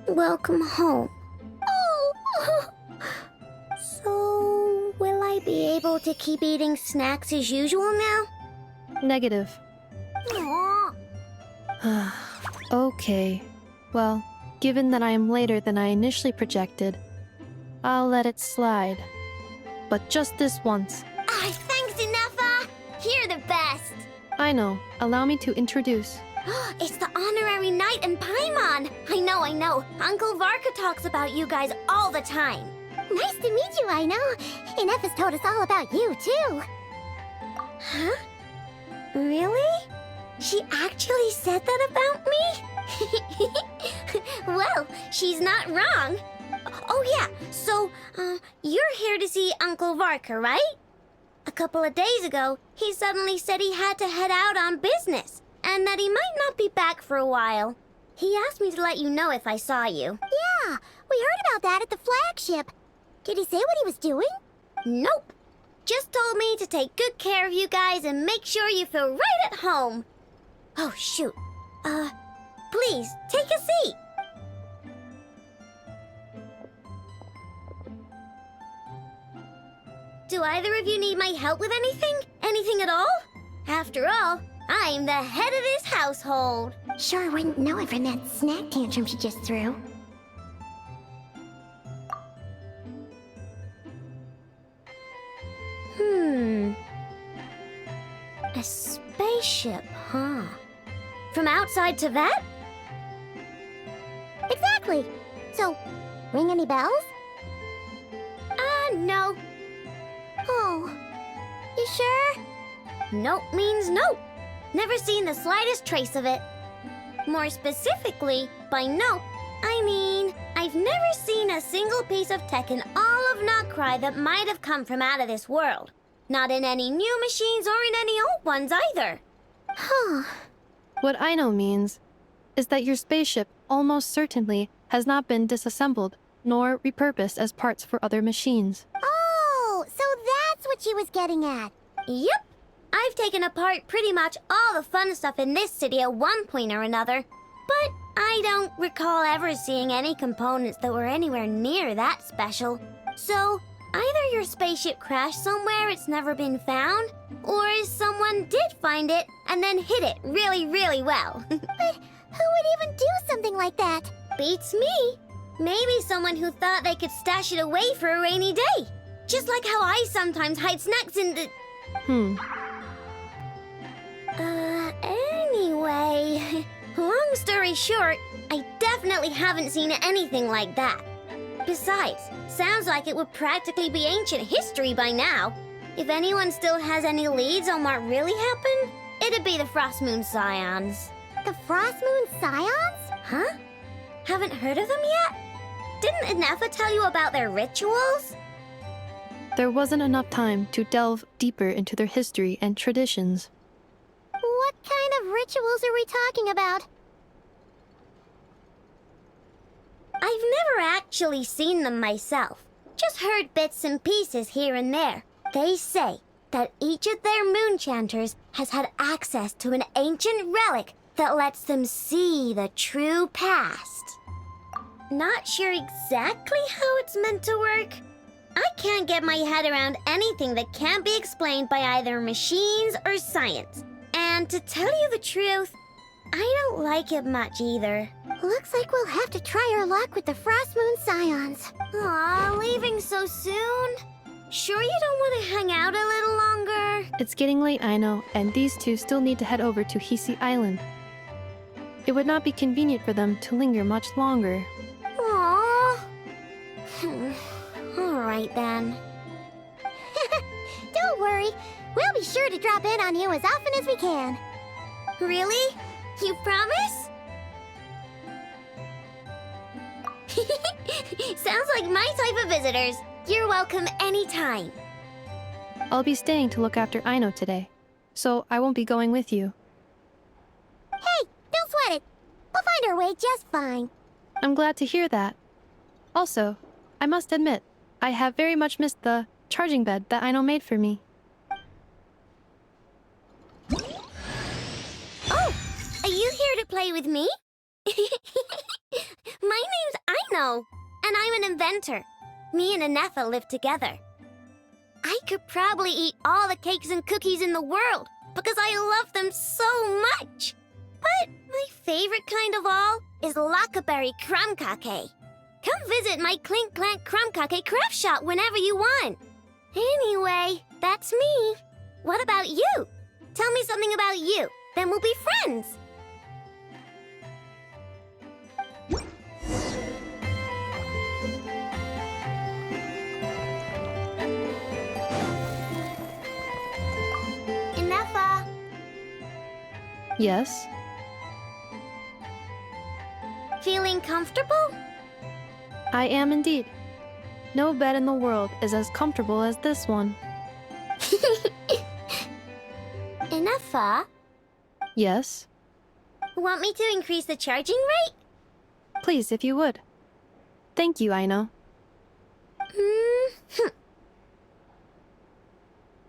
Welcome home. Oh! So, will I be able to keep eating snacks as usual now? Negative. Aw. Okay. Well, given that I am later than I initially projected, I'll let it slide. But just this once. Thanks, Inefa! You're the best! I know. Allow me to introduce. It's the honorary knight and Paimon! I know. Uncle Varka talks about you guys all the time. Nice to meet you, I know. Inefa's told us all about you, too. Huh? Really? She actually said that about me? Well, she's not wrong. Oh yeah, so, you're here to see Uncle Varka, right? A couple of days ago, he suddenly said he had to head out on business, and that he might not be back for a while. He asked me to let you know if I saw you. Yeah, we heard about that at the flagship. Did he say what he was doing? Nope. Just told me to take good care of you guys and make sure you feel right at home. Oh, shoot. Please, take a seat. Do either of you need my help with anything? Anything at all? After all, I'm the head of this household. Sure wouldn't know it from that snack tantrum she just threw. A spaceship, huh? From outside to that? Exactly. So, ring any bells? No. Oh, you sure? Nope means nope. Never seen the slightest trace of it. More specifically, by nope, I mean, I've never seen a single piece of tech in all of Notcry that might have come from out of this world. Not in any new machines or in any old ones either. Huh. What I know means is that your spaceship almost certainly has not been disassembled nor repurposed as parts for other machines. Oh, so that's what she was getting at. Yep. I've taken apart pretty much all the fun stuff in this city at one point or another, but I don't recall ever seeing any components that were anywhere near that special. So, either your spaceship crashed somewhere it's never been found, or someone did find it and then hid it really, really well. But who would even do something like that? Beats me. Maybe someone who thought they could stash it away for a rainy day. Just like how I sometimes hide snacks in the... Anyway, long story short, I definitely haven't seen anything like that. Besides, sounds like it would practically be ancient history by now. If anyone still has any leads on what really happened, it'd be the Frost Moon Scions. The Frost Moon Scions? Huh? Haven't heard of them yet? Didn't Inefa tell you about their rituals? There wasn't enough time to delve deeper into their history and traditions. What kind of rituals are we talking about? I've never actually seen them myself. Just heard bits and pieces here and there. They say that each of their moon chanters has had access to an ancient relic that lets them see the true past. Not sure exactly how it's meant to work. I can't get my head around anything that can't be explained by either machines or science. And to tell you the truth, I don't like it much either. Looks like we'll have to try our luck with the Frost Moon Scions. Aw, leaving so soon? Sure you don't want to hang out a little longer? It's getting late, I know, and these two still need to head over to Hisi Island. it would not be convenient for them to linger much longer. Aww. Alright then. Don't worry. We'll be sure to drop in on you as often as we can. Really? You promise? Sounds like my type of visitors. You're welcome anytime. I'll be staying to look after Aino today, so I won't be going with you. Hey, don't sweat it. We'll find our way just fine. I'm glad to hear that. Also, I must admit, I have very much missed the charging bed that Aino made for me. Oh, are you here to play with me? My name's Aino, and I'm an inventor. Me and Anefa live together. I could probably eat all the cakes and cookies in the world because I love them so much. But my favorite kind of all is Lackaberry Crumb Cake. Come visit my Clink Clank Crumb Cake craft shop whenever you want. Anyway, that's me. What about you? Tell me something about you, then we'll be friends. Anefa. Yes? Feeling comfortable? I am indeed. No bed in the world is as comfortable as this one. Anefa, Yes? want me to increase the charging rate? Please, if you would. Thank you, Aino.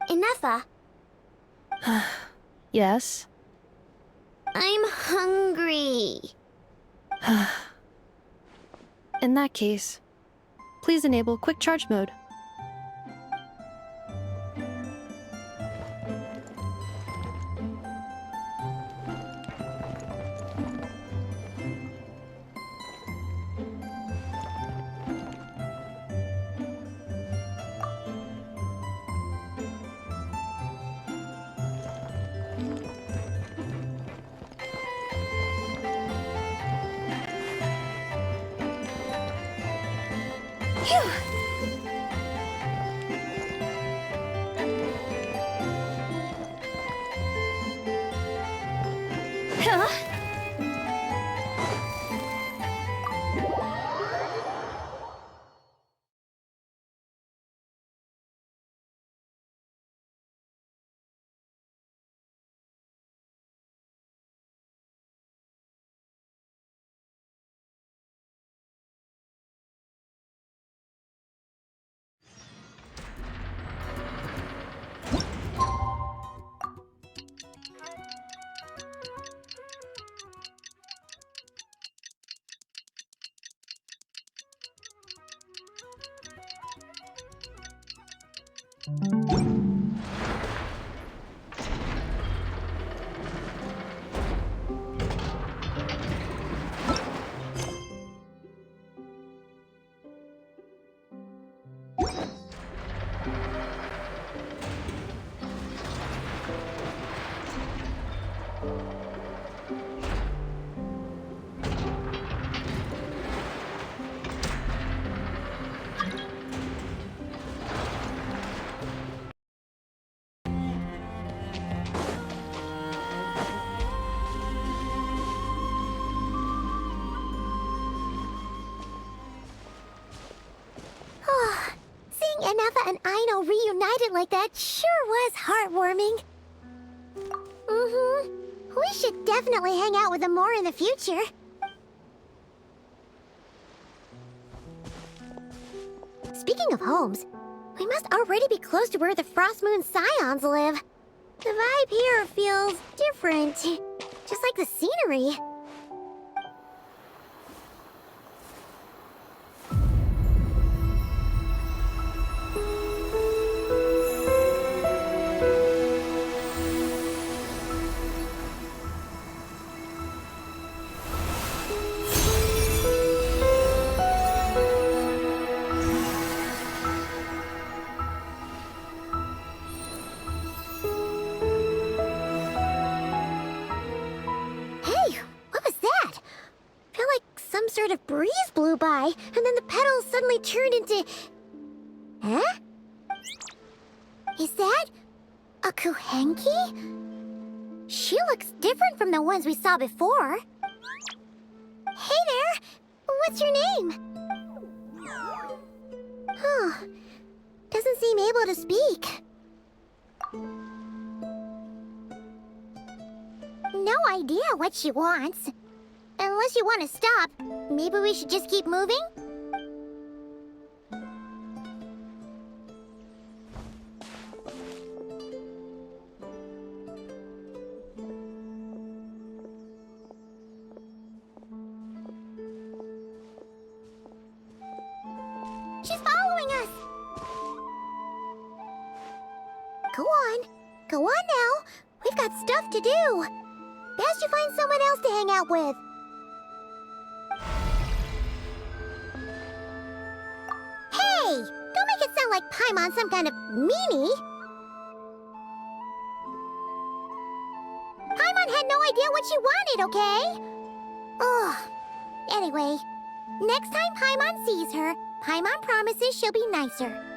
Anefa, Yes? I'm hungry. In that case, please enable quick charge mode. Seeing Anefa and Aino reunited like that sure was heartwarming. We should definitely hang out with them more in the future. Speaking of homes, we must already be close to where the Frost Moon Scions live. The vibe here feels different, just like the scenery. sort of breeze blew by, and then the petals suddenly turned into... Huh? Is that a Kuhenki? She looks different from the ones we saw before. Hey there! What's your name? Huh. Doesn't seem able to speak. No idea what she wants. Unless you want to stop, maybe we should just keep moving? She's following us! Go on. Go on now. We've got stuff to do. Best you find someone else to hang out with. Hey! Don't make it sound like Paimon's some kind of meanie. Paimon had no idea what she wanted, okay? Ugh. Anyway, next time Paimon sees her, Paimon promises she'll be nicer.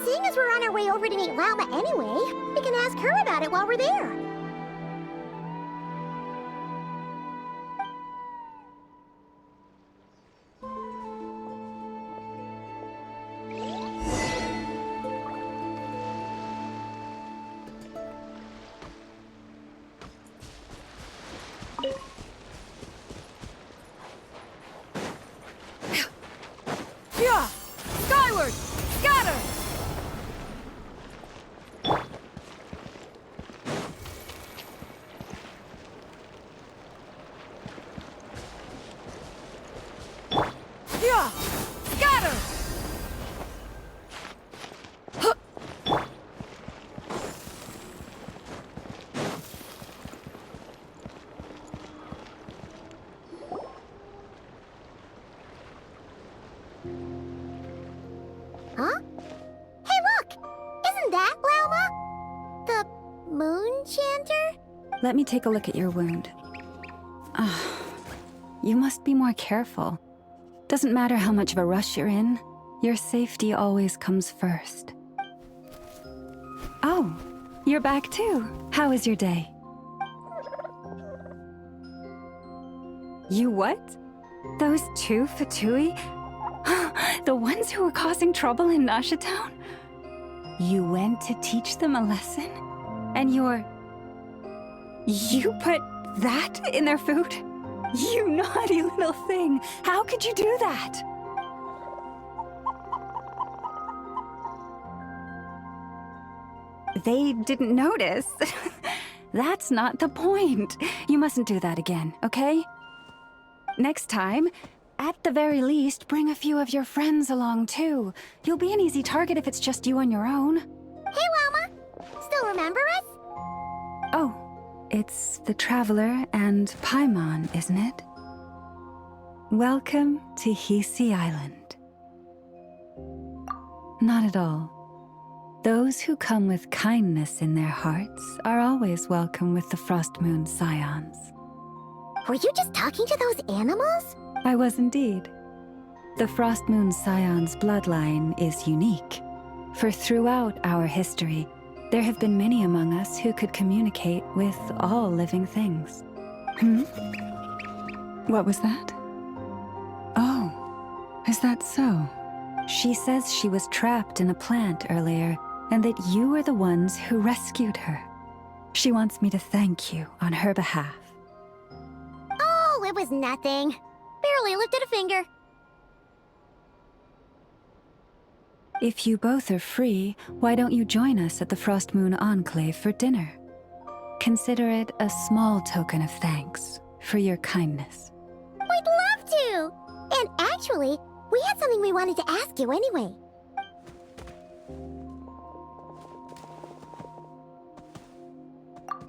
Seeing as we're on our way over to meet Lauma anyway, we can ask her about it while we're there. Yeah! Skyward! Scatter! Yeah! Scatter! Huh? Hey, look! Isn't that Lauma? The moon chanter? Let me take a look at your wound. Ah, you must be more careful. Doesn't matter how much of a rush you're in, your safety always comes first. Oh, you're back too. How was your day? You what? Those two Fatui? The ones who were causing trouble in Nasha Town? You went to teach them a lesson? And you put that in their food? You naughty little thing! How could you do that? They didn't notice. That's not the point. You mustn't do that again, okay? Next time, at the very least, bring a few of your friends along too. You'll be an easy target if it's just you on your own. Hey, Lauma! Still remember us? Oh, it's the Traveler and Paimon, isn't it? Welcome to Hisi Island. Not at all. Those who come with kindness in their hearts are always welcome with the Frost Moon Scions. Were you just talking to those animals? I was indeed. The Frost Moon Scions bloodline is unique, for throughout our history, there have been many among us who could communicate with all living things. What was that? Oh, is that so? She says she was trapped in a plant earlier, and that you were the ones who rescued her. She wants me to thank you on her behalf. Oh, it was nothing. Barely lifted a finger. If you both are free, why don't you join us at the Frost Moon Enclave for dinner? Consider it a small token of thanks for your kindness. We'd love to! And actually, we had something we wanted to ask you anyway.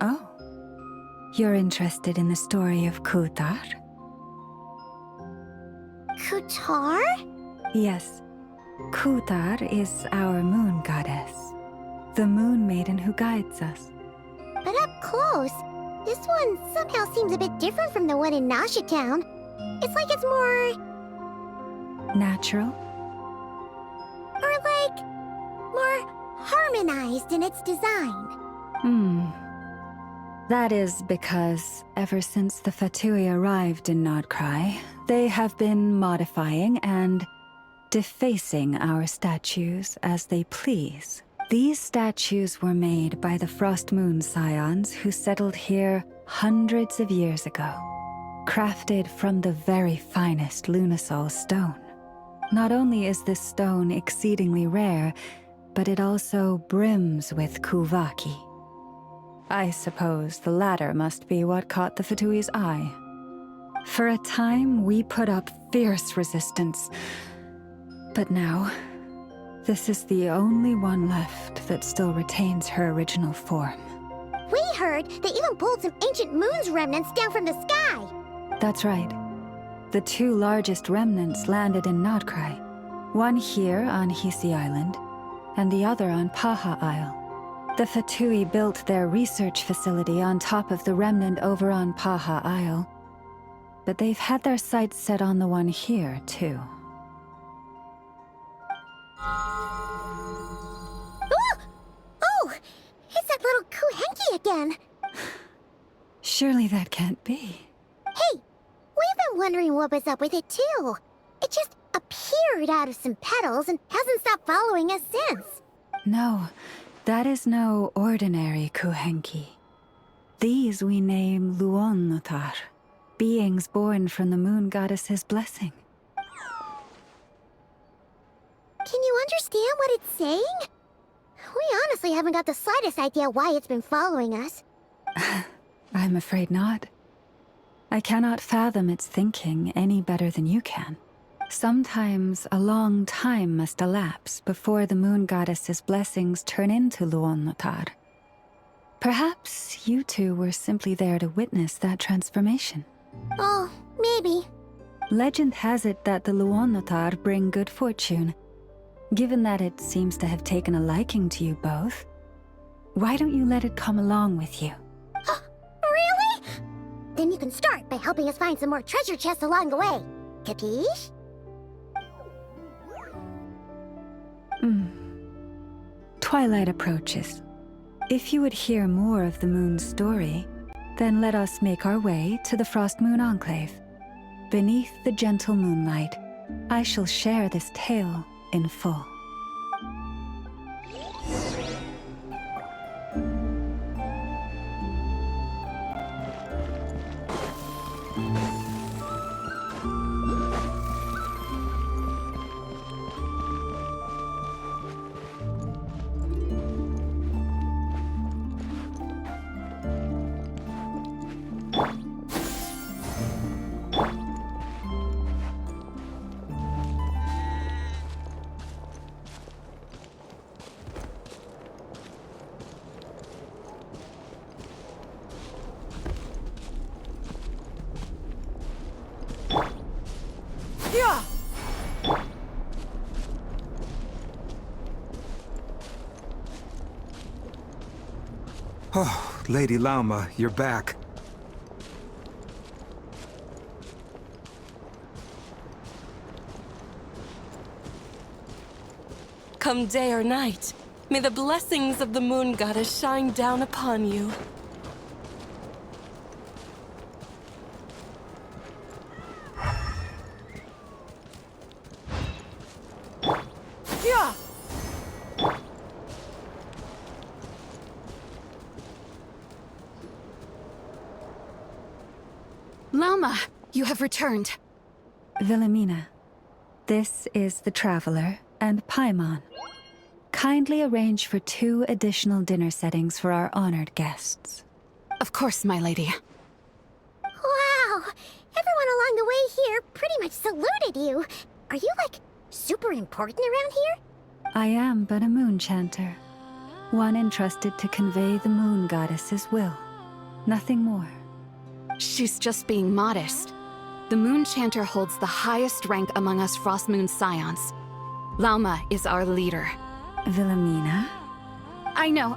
Oh, you're interested in the story of Kutar? Kutar? Yes. Kutar is our moon goddess, the moon maiden who guides us. But up close, This one somehow seems a bit different from the one in Nasha Town. It's like it's more... Natural? or like... more harmonized in its design. That is because ever since the Fatui arrived in Nodcry, they have been modifying and defacing our statues as they please. These statues were made by the Frost Moon Scions who settled here hundreds of years ago, crafted from the very finest Lunasol stone. Not only is this stone exceedingly rare, but it also brims with Kuvaki. I suppose the latter must be what caught the Fatui's eye. For a time, we put up fierce resistance, but now, this is the only one left that still retains her original form. We heard they even pulled some ancient moon's remnants down from the sky. That's right. The two largest remnants landed in Nodcry. One here on Hisi Island, and the other on Paha Isle. The Fatui built their research facility on top of the remnant over on Paha Isle, but they've had their sights set on the one here, too. Oh! It's that little Kuhenki again! Surely that can't be. Hey! We've been wondering what was up with it, too. It just appeared out of some petals and hasn't stopped following us since. No, that is no ordinary Kuhenki. These we name Luonnotar, beings born from the moon goddess's blessing. Can you understand what it's saying? We honestly haven't got the slightest idea why it's been following us. I'm afraid not. I cannot fathom its thinking any better than you can. Sometimes a long time must elapse before the moon goddess's blessings turn into Luonnotar. Perhaps you two were simply there to witness that transformation. Oh, maybe. Legend has it that the Luonnotar bring good fortune. Given that it seems to have taken a liking to you both, why don't you let it come along with you? Really? Then you can start by helping us find some more treasure chests along the way. Capiche? Twilight approaches. If you would hear more of the moon's story, then let us make our way to the Frost Moon Enclave. Beneath the gentle moonlight, I shall share this tale in full. Yeah! Oh, Lady Lauma, you're back. Come day or night, may the blessings of the moon goddess shine down upon you. Yeah! Lauma, you have returned. Wilhelmina, this is the Traveler and Paimon. Kindly arrange for 2 additional dinner settings for our honored guests. Of course, my lady. Wow! Everyone along the way here pretty much saluted you. Are you, like, super important around here? I am but a moon chanter, one entrusted to convey the moon goddess's will. Nothing more. She's just being modest. The Moon Chanter holds the highest rank among us Frost Moon Scions. Lauma is our leader. Wilhelmina? I know.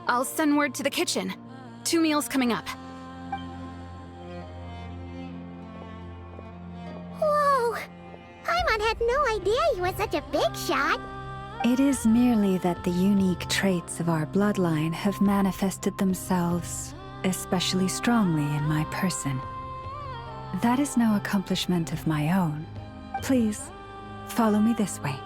I'll send word to the kitchen. 2 meals coming up. had no idea he was such a big shot. It is merely that the unique traits of our bloodline have manifested themselves especially strongly in my person. That is no accomplishment of my own. Please, follow me this way.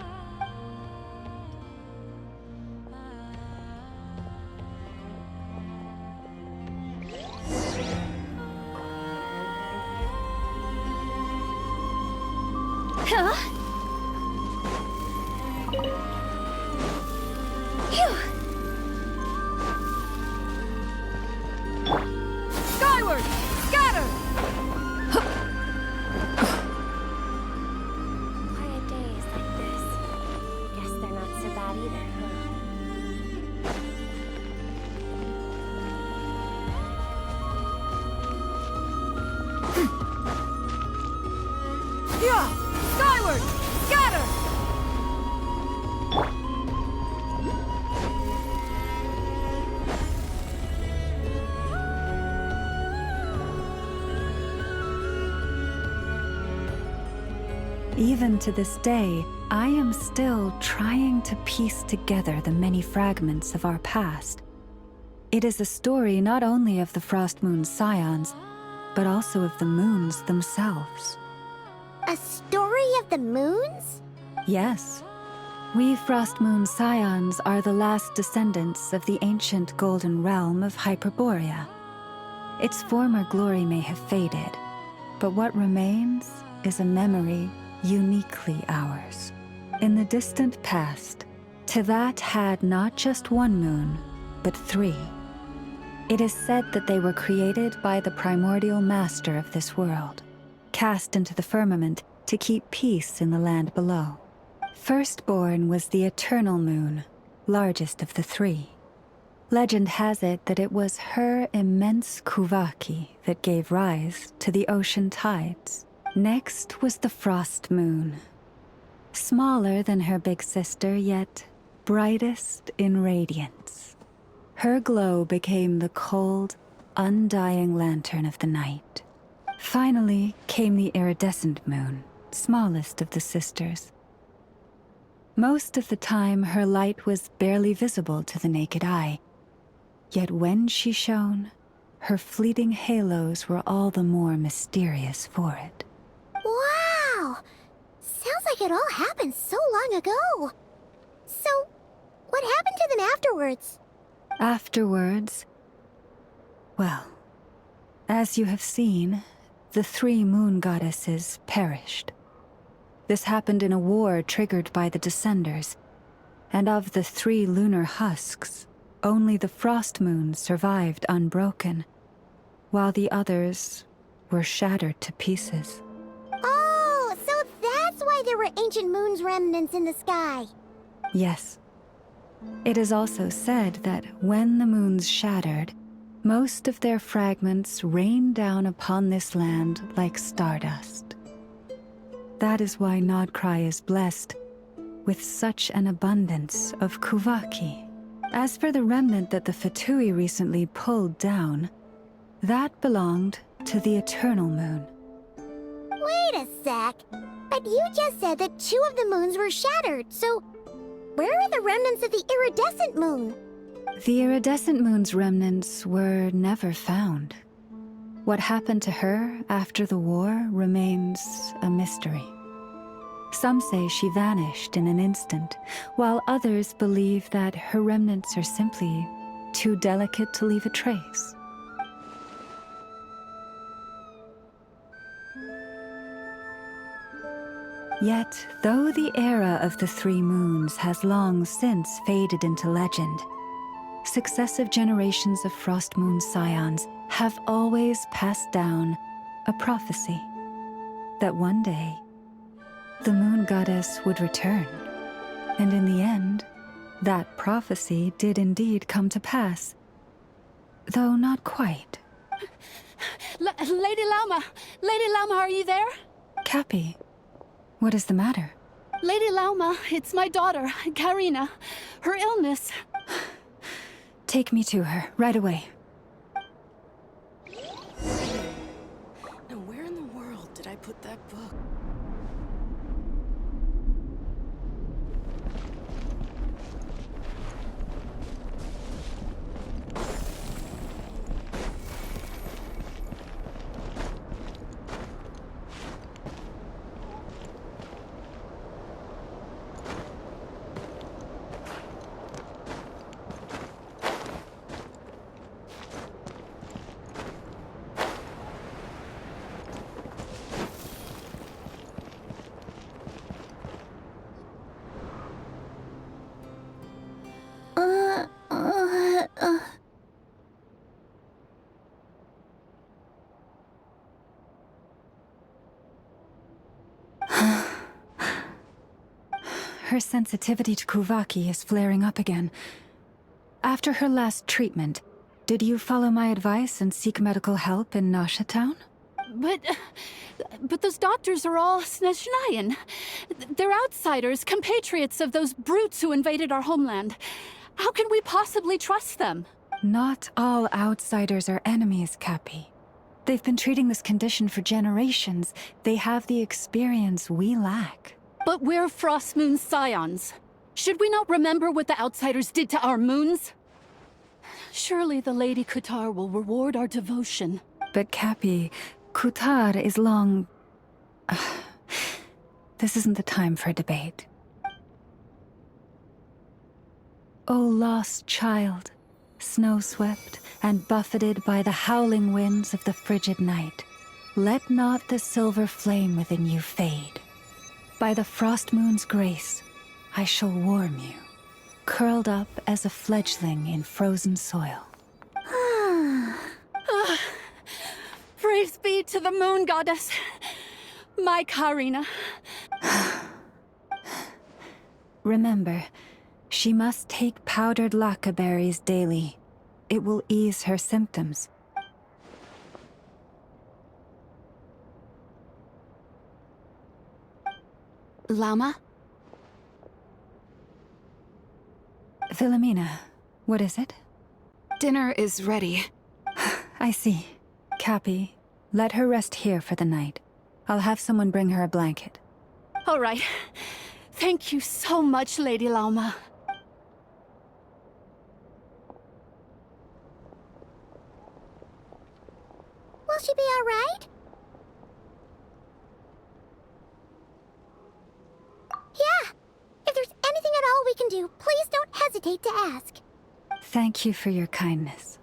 Skyward! Scatter! Quiet days like this. Guess they're not so bad either, huh? Yeah! Skyward! Scatter! Even to this day, I am still trying to piece together the many fragments of our past. It is a story not only of the Frost Moon Scions, but also of the moons themselves. A story of the moons? Yes. We Frost Moon Scions are the last descendants of the ancient golden realm of Hyperborea. Its former glory may have faded, but what remains is a memory uniquely ours. In the distant past, Tivat had not just one moon, but 3. It is said that they were created by the primordial master of this world, cast into the firmament to keep peace in the land below. Firstborn was the eternal moon, largest of the 3. Legend has it that it was her immense Kuvaki that gave rise to the ocean tides. Next was the frost moon, smaller than her big sister, yet brightest in radiance. Her glow became the cold, undying lantern of the night. Finally came the iridescent moon, smallest of the sisters. Most of the time, her light was barely visible to the naked eye. Yet when she shone, her fleeting halos were all the more mysterious for it. Wow! Sounds like it all happened so long ago. So, what happened to them afterwards? Afterwards, well, as you have seen, the 3 moon goddesses perished. This happened in a war triggered by the Descenders, and of the 3 lunar husks, only the frost moon survived unbroken, while the others were shattered to pieces. Oh, so that's why there were ancient moon's remnants in the sky. Yes. It is also said that when the moons shattered, most of their fragments rained down upon this land like stardust. That is why Nodcry is blessed with such an abundance of Kuvaki. As for the remnant that the Fatui recently pulled down, that belonged to the Eternal Moon. Wait a sec. But you just said that 2 of the moons were shattered, so where are the remnants of the iridescent moon? The iridescent moon's remnants were never found. What happened to her after the war remains a mystery. Some say she vanished in an instant, while others believe that her remnants are simply too delicate to leave a trace. Yet, though the era of the 3 moons has long since faded into legend, successive generations of Frost Moon Scions have always passed down a prophecy that one day the moon goddess would return. And in the end, that prophecy did indeed come to pass, though not quite. Lady Lauma! Lady Lauma, are you there? Cappy, what is the matter? Lady Lauma, it's my daughter, Karina. Her illness. Take me to her, right away. Now where in the world did I put that book? her sensitivity to Kuvaki is flaring up again. After her last treatment, did you follow my advice and seek medical help in Nasha Town? But those doctors are all Snezhnayan. They're outsiders, compatriots of those brutes who invaded our homeland. How can we possibly trust them? Not all outsiders are enemies, Cappy. They've been treating this condition for generations. They have the experience we lack. But we're Frostmoon scions. Should we not remember what the outsiders did to our moons? Surely the Lady Kutar will reward our devotion. But Cappy, Kutar is long... This isn't the time for a debate. O lost child, snow-swept and buffeted by the howling winds of the frigid night, let not the silver flame within you fade. By the frost moon's grace, I shall warm you, curled up as a fledgling in frozen soil. Praise be to the moon goddess, my Karina. Remember, she must take powdered laka berries daily. It will ease her symptoms. Llama? Philomena, what is it? Dinner is ready. I see. Cappy, let her rest here for the night. I'll have someone bring her a blanket. All right. Thank you so much, Lady Llama. Will she be all right? Yeah. If there's anything at all we can do, please don't hesitate to ask. Thank you for your kindness.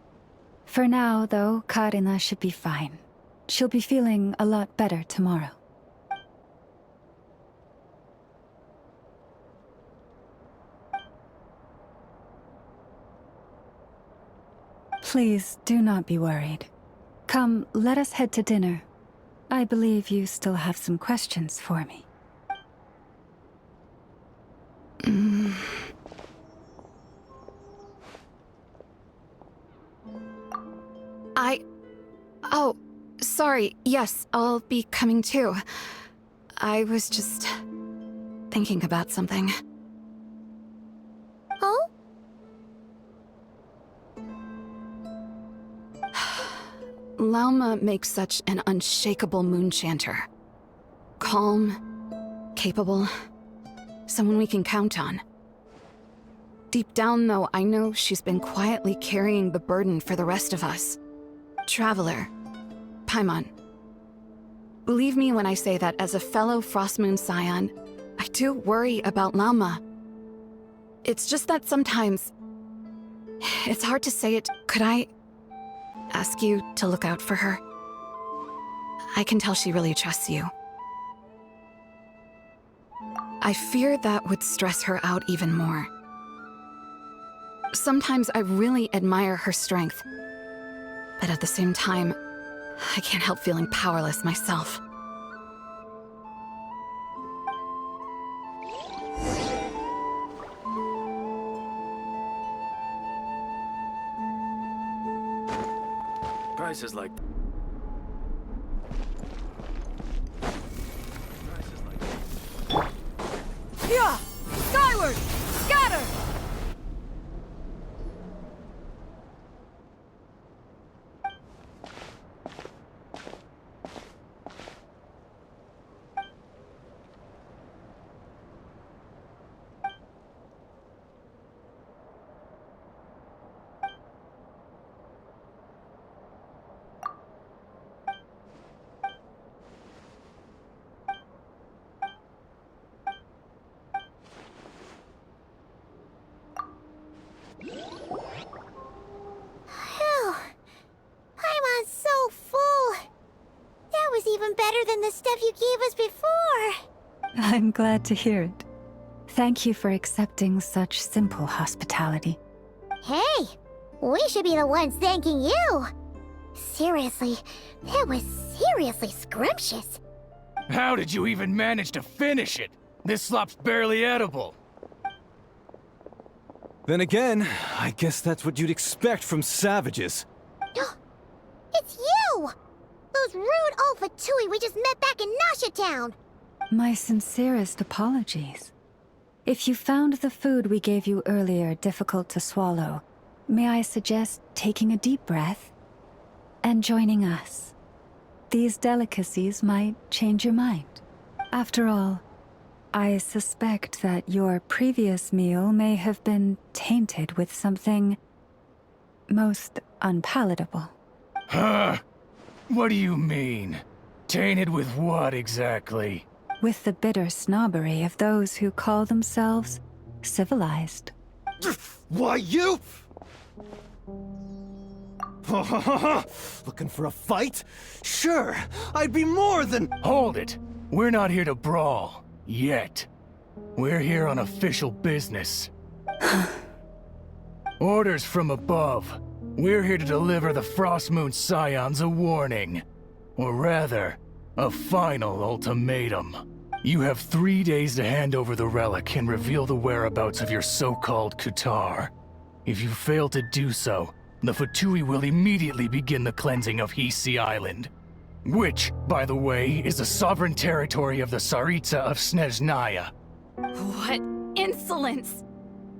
For now, though, Karina should be fine. She'll be feeling a lot better tomorrow. Please, do not be worried. Come, let us head to dinner. I believe you still have some questions for me. Oh, sorry. Yes, I'll be coming too. I was just thinking about something. Oh? Llama makes such an unshakable moon chanter. Calm, capable, someone we can count on. Deep down, though, I know she's been quietly carrying the burden for the rest of us. Traveler, Paimon. Believe me when I say that as a fellow Frostmoon scion, I do worry about Llama. It's just that sometimes... it's hard to say it. Could I ask you to look out for her? I can tell she really trusts you. I fear that would stress her out even more. Sometimes I really admire her strength, but at the same time, I can't help feeling powerless myself. Prices like... Yeah! Skyward! Scatter! Even better than the stuff you gave us before. I'm glad to hear it. Thank you for accepting such simple hospitality. Hey, we should be the ones thanking you. Seriously, that was seriously scrumptious. How did you even manage to finish it? This slop's barely edible. Then again, I guess that's what you'd expect from savages. It's you! Those rude old Fatui we just met back in Nasha Town! My sincerest apologies. If you found the food we gave you earlier difficult to swallow, may I suggest taking a deep breath and joining us? These delicacies might change your mind. After all, I suspect that your previous meal may have been tainted with something most unpalatable. Huh? What do you mean? Tainted with what exactly? With the bitter snobbery of those who call themselves civilized. Why, you? Looking for a fight? Sure, I'd be more than— Hold it! We're not here to brawl. Yet. We're here on official business. Orders from above. We're here to deliver the Frostmoon Scions a warning. Or rather, a final ultimatum. You have 3 days to hand over the relic and reveal the whereabouts of your so-called Kutar. If you fail to do so, the Fatui will immediately begin the cleansing of Hisi Island. Which, by the way, is the sovereign territory of the Tsaritsa of Snezhnaya. What insolence!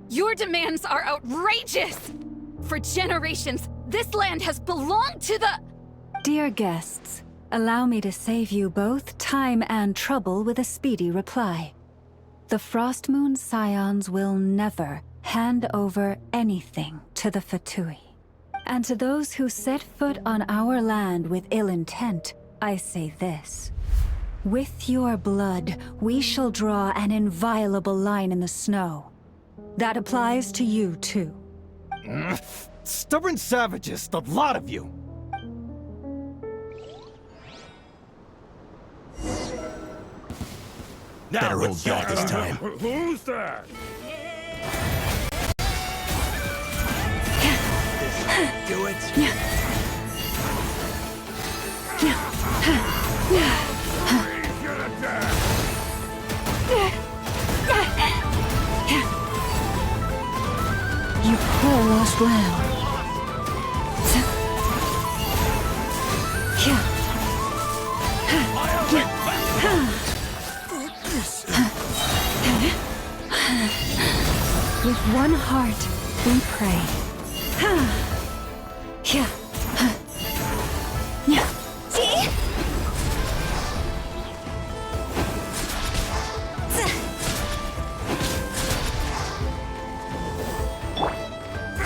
Your demands are outrageous! For generations, this land has belonged to the— Dear guests, allow me to save you both time and trouble with a speedy reply. The Frostmoon Scions will never hand over anything to the Fatui. And to those who set foot on our land with ill intent, I say this. With your blood, we shall draw an inviolable line in the snow. That applies to you, too. Stubborn savages, the lot of you! Better hold back this time. Who's that? Do it. You poor lost lamb. With one heart, we pray.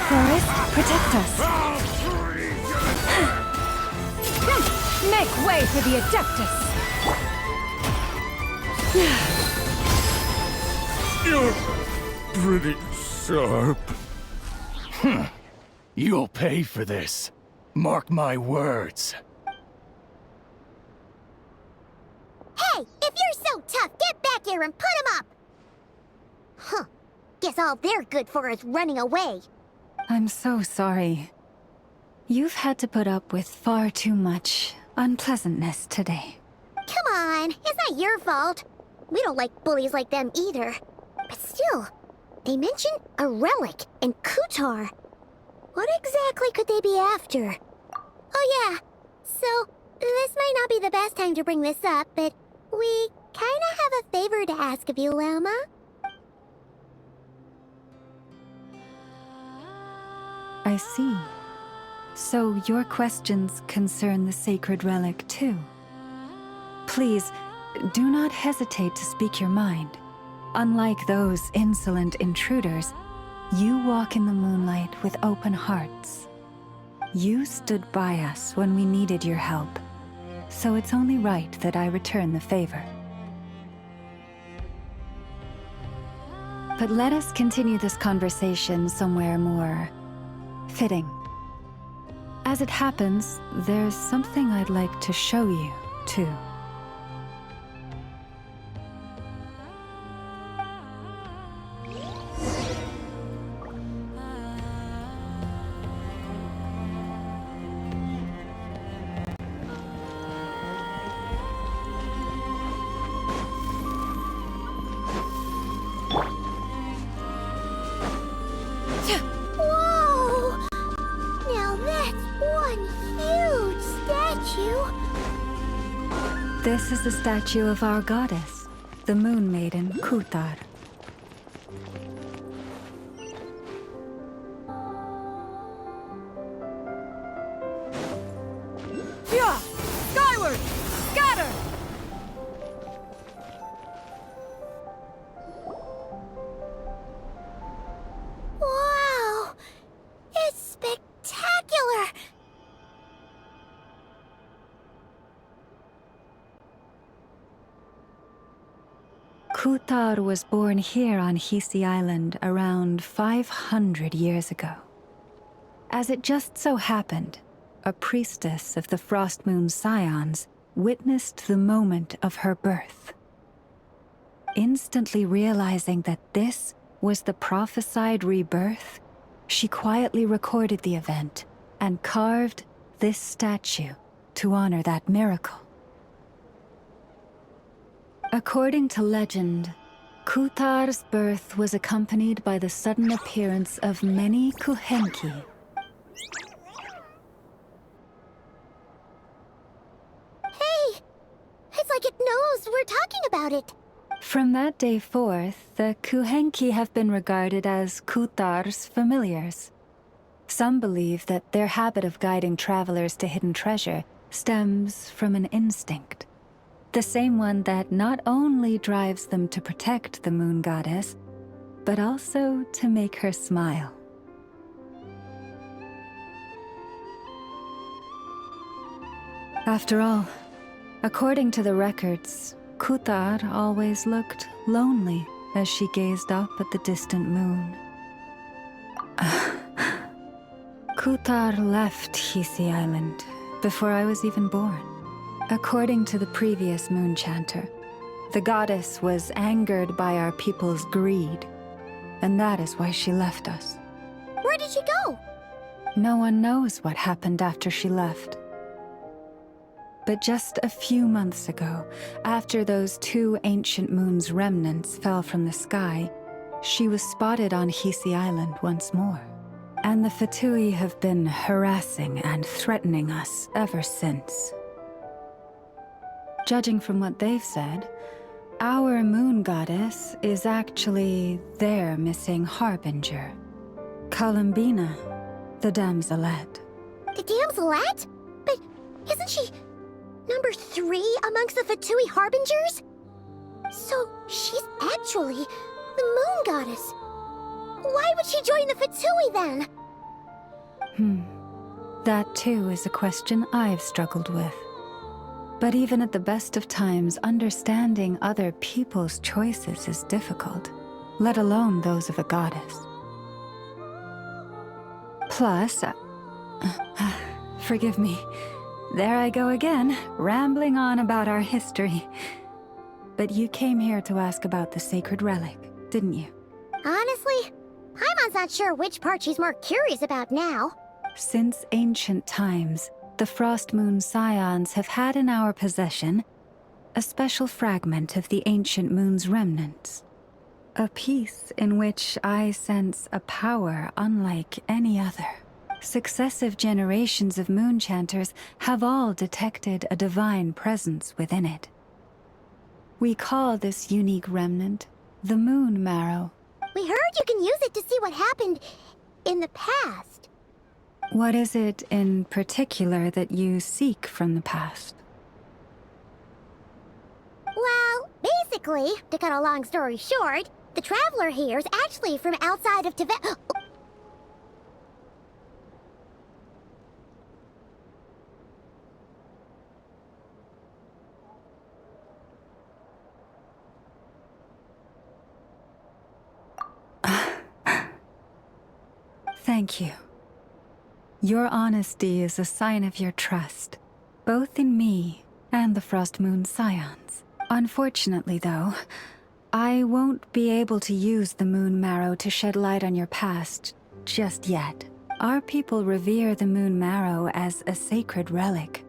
Forest, protect us. Make way for the Adeptus. You're pretty sharp. You'll pay for this. Mark my words. Hey, if you're so tough, get back here and put him up! Huh. Guess all they're good for is running away. I'm so sorry. You've had to put up with far too much unpleasantness today. Come on, it's not your fault. We don't like bullies like them either. But still, they mentioned a relic in Kutar. What exactly could they be after? Oh yeah, so this might not be the best time to bring this up, but we kinda have a favor to ask of you, Lama. I see. So your questions concern the sacred relic too. Please, do not hesitate to speak your mind. Unlike those insolent intruders, you walk in the moonlight with open hearts. You stood by us when we needed your help, so it's only right that I return the favor. But let us continue this conversation somewhere more fitting. As it happens, there's something I'd like to show you, too. This is the statue of our goddess, the Moon Maiden Kutar. Yeah! Skyward! Scatter! Wow! It's spectacular! Kutar was born here on Hisi Island around 500 years ago. As it just so happened, a priestess of the Frost Moon Scions witnessed the moment of her birth. Instantly realizing that this was the prophesied rebirth, she quietly recorded the event and carved this statue to honor that miracle. According to legend, Kutar's birth was accompanied by the sudden appearance of many Kuhenki. Hey! It's like it knows we're talking about it. From that day forth, the Kuhenki have been regarded as Kutar's familiars. Some believe that their habit of guiding travelers to hidden treasure stems from an instinct. The same one that not only drives them to protect the moon goddess, but also to make her smile. After all, according to the records, Kutar always looked lonely as she gazed up at the distant moon. Kutar left Hisi Island before I was even born. According to the previous moon chanter, the goddess was angered by our people's greed, and that is why she left us. Where did she go? No one knows what happened after she left. But just a few months ago, after those 2 ancient moon's remnants fell from the sky, she was spotted on Hisi Island once more. And the Fatui have been harassing and threatening us ever since. Judging from what they've said, our moon goddess is actually their missing harbinger, Columbina, the damselette. The damselette? But isn't she number 3 amongst the Fatui harbingers? So she's actually the moon goddess. Why would she join the Fatui then? That too is a question I've struggled with. But even at the best of times, understanding other people's choices is difficult, let alone those of a goddess. Plus, forgive me, there I go again, rambling on about our history. But you came here to ask about the sacred relic, didn't you? Honestly, Paimon's not sure which part she's more curious about now. Since ancient times, the Frost Moon Scions have had in our possession a special fragment of the ancient moon's remnants. A piece in which I sense a power unlike any other. Successive generations of moon chanters have all detected a divine presence within it. We call this unique remnant the Moon Marrow. We heard you can use it to see what happened in the past. What is it in particular that you seek from the past? Well, basically, to cut a long story short, the traveler here is actually from outside of Tibet. Thank you. Your honesty is a sign of your trust, both in me and the Frost Moon Scions. Unfortunately, though, I won't be able to use the Moon Marrow to shed light on your past just yet. Our people revere the Moon Marrow as a sacred relic.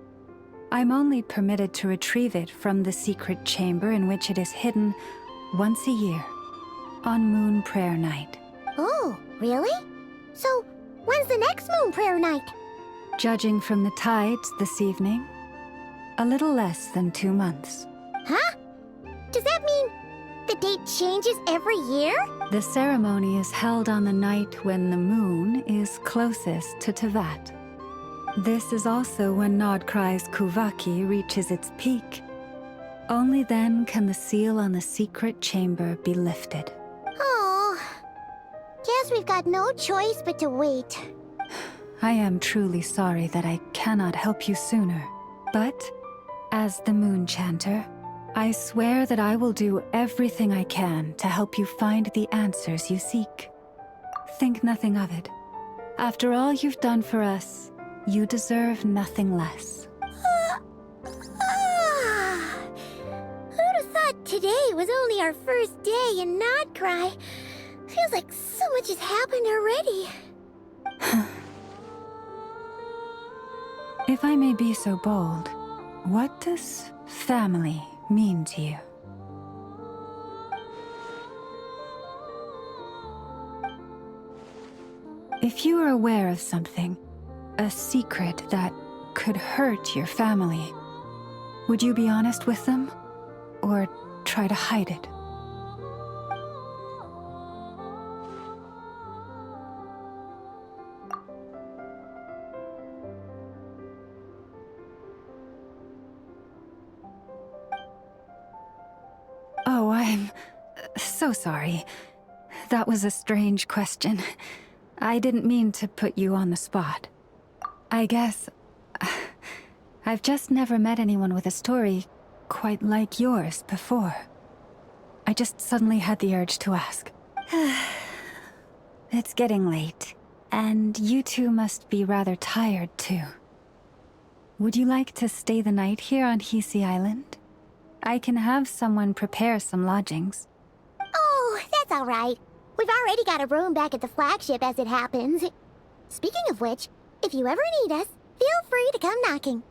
I'm only permitted to retrieve it from the secret chamber in which it is hidden once a year, on Moon Prayer Night. Oh, really? So, when's the next Moon Prayer Night? Judging from the tides this evening, A little less than 2 months. Huh? Does that mean the date changes every year? The ceremony is held on the night when the moon is closest to Tevat. This is also when Nodcry's Kuvaki reaches its peak. Only then can the seal on the secret chamber be lifted. Oh, guess we've got no choice but to wait. I am truly sorry that I cannot help you sooner. But, as the Moon Chanter, I swear that I will do everything I can to help you find the answers you seek. Think nothing of it. After all you've done for us, you deserve nothing less. Who'd have thought today was only our first day in Nodcry? Feels like so much has happened already. If I may be so bold, what does family mean to you? If you are aware of something, a secret that could hurt your family, would you be honest with them? Or try to hide it? Oh, I'm so sorry. That was a strange question. I didn't mean to put you on the spot. I guess I've just never met anyone with a story quite like yours before. I just suddenly had the urge to ask. It's getting late, and you two must be rather tired too. Would you like to stay the night here on Hisi Island? I can have someone prepare some lodgings. Oh, that's all right. We've already got a room back at the flagship as it happens. Speaking of which, if you ever need us, feel free to come knocking.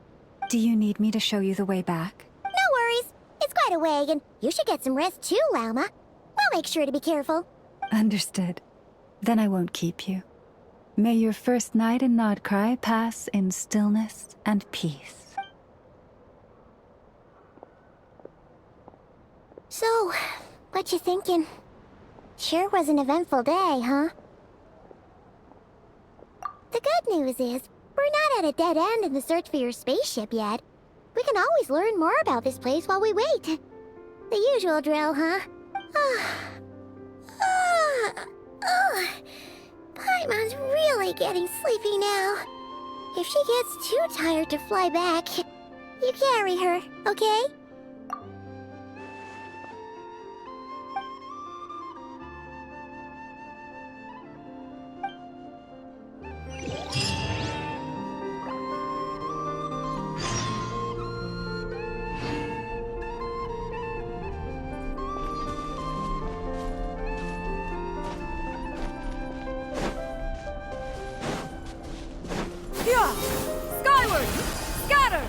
Do you need me to show you the way back? No worries. It's quite a way, and you should get some rest too, Lauma. We'll make sure to be careful. Understood. Then I won't keep you. May your first night in Nodcry pass in stillness and peace. So, what you thinking? Sure was an eventful day, huh? The good news is, we're not at a dead end in the search for your spaceship yet. We can always learn more about this place while we wait. The usual drill, huh? Paimon's really getting sleepy now. If she gets too tired to fly back, you carry her, okay? Skyward! Scatter!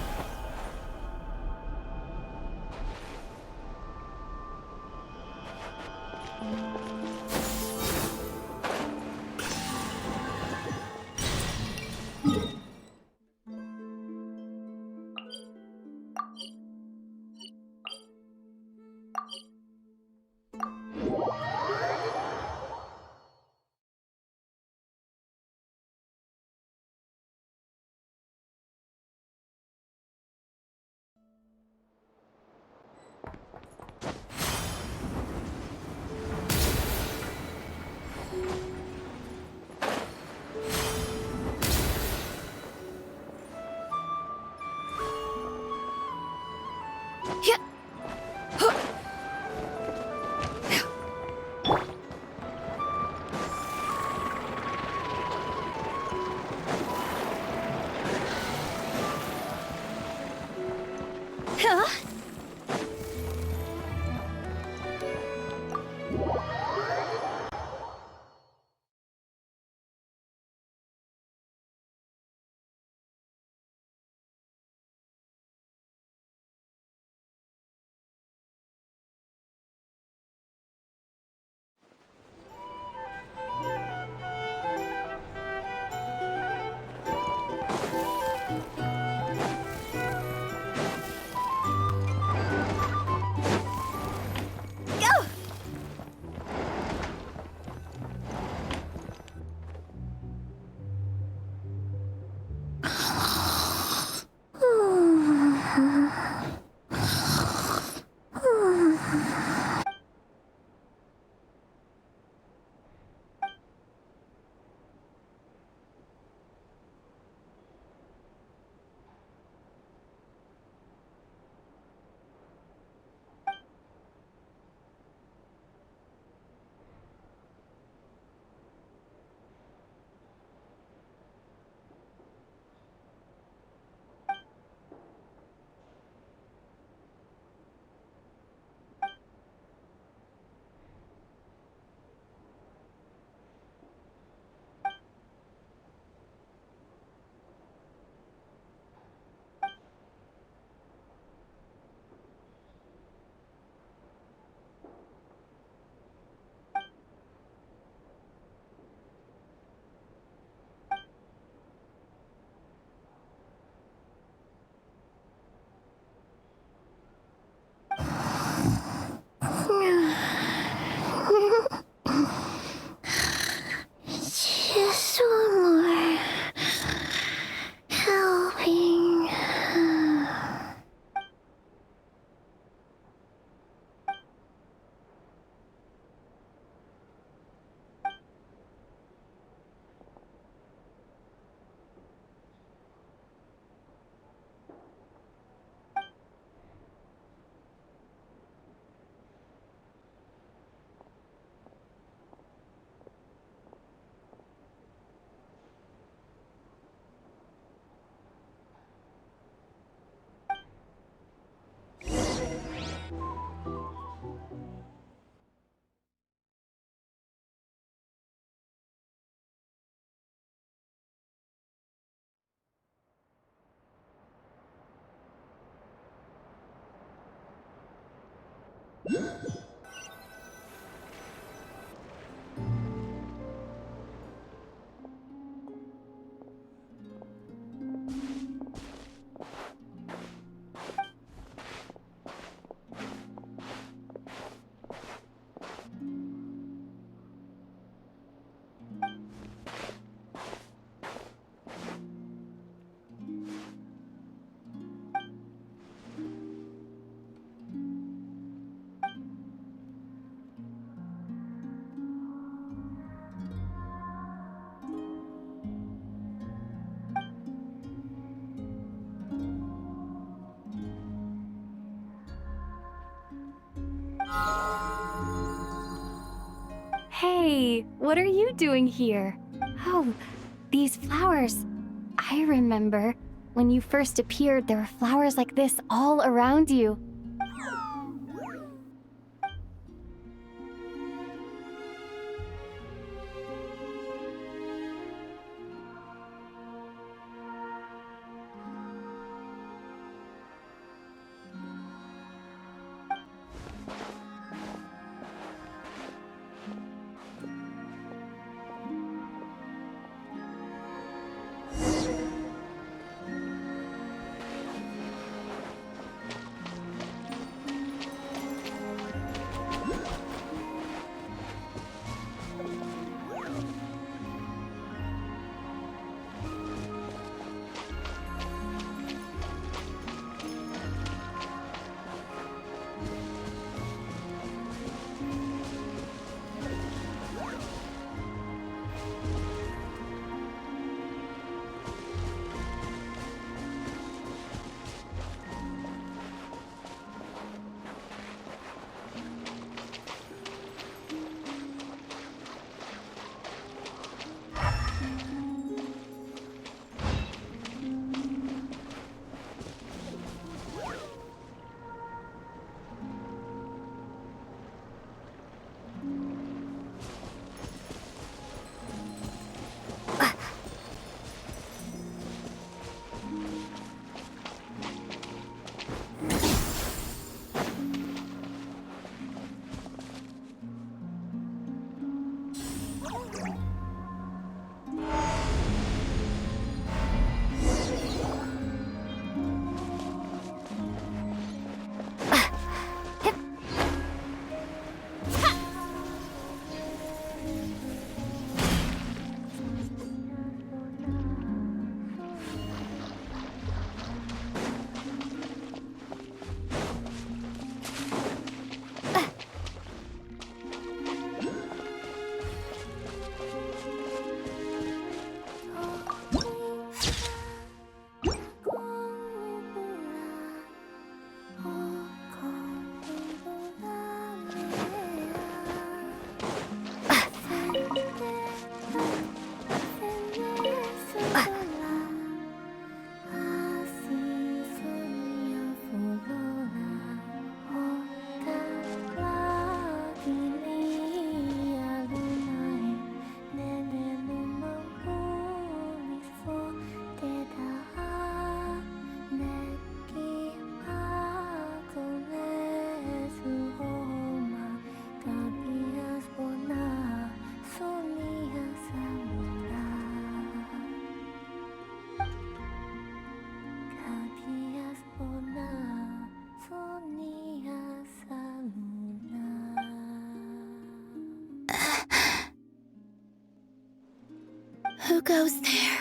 Hey, what are you doing here? Oh, these flowers. I remember when you first appeared, there were flowers like this all around you. Who goes there?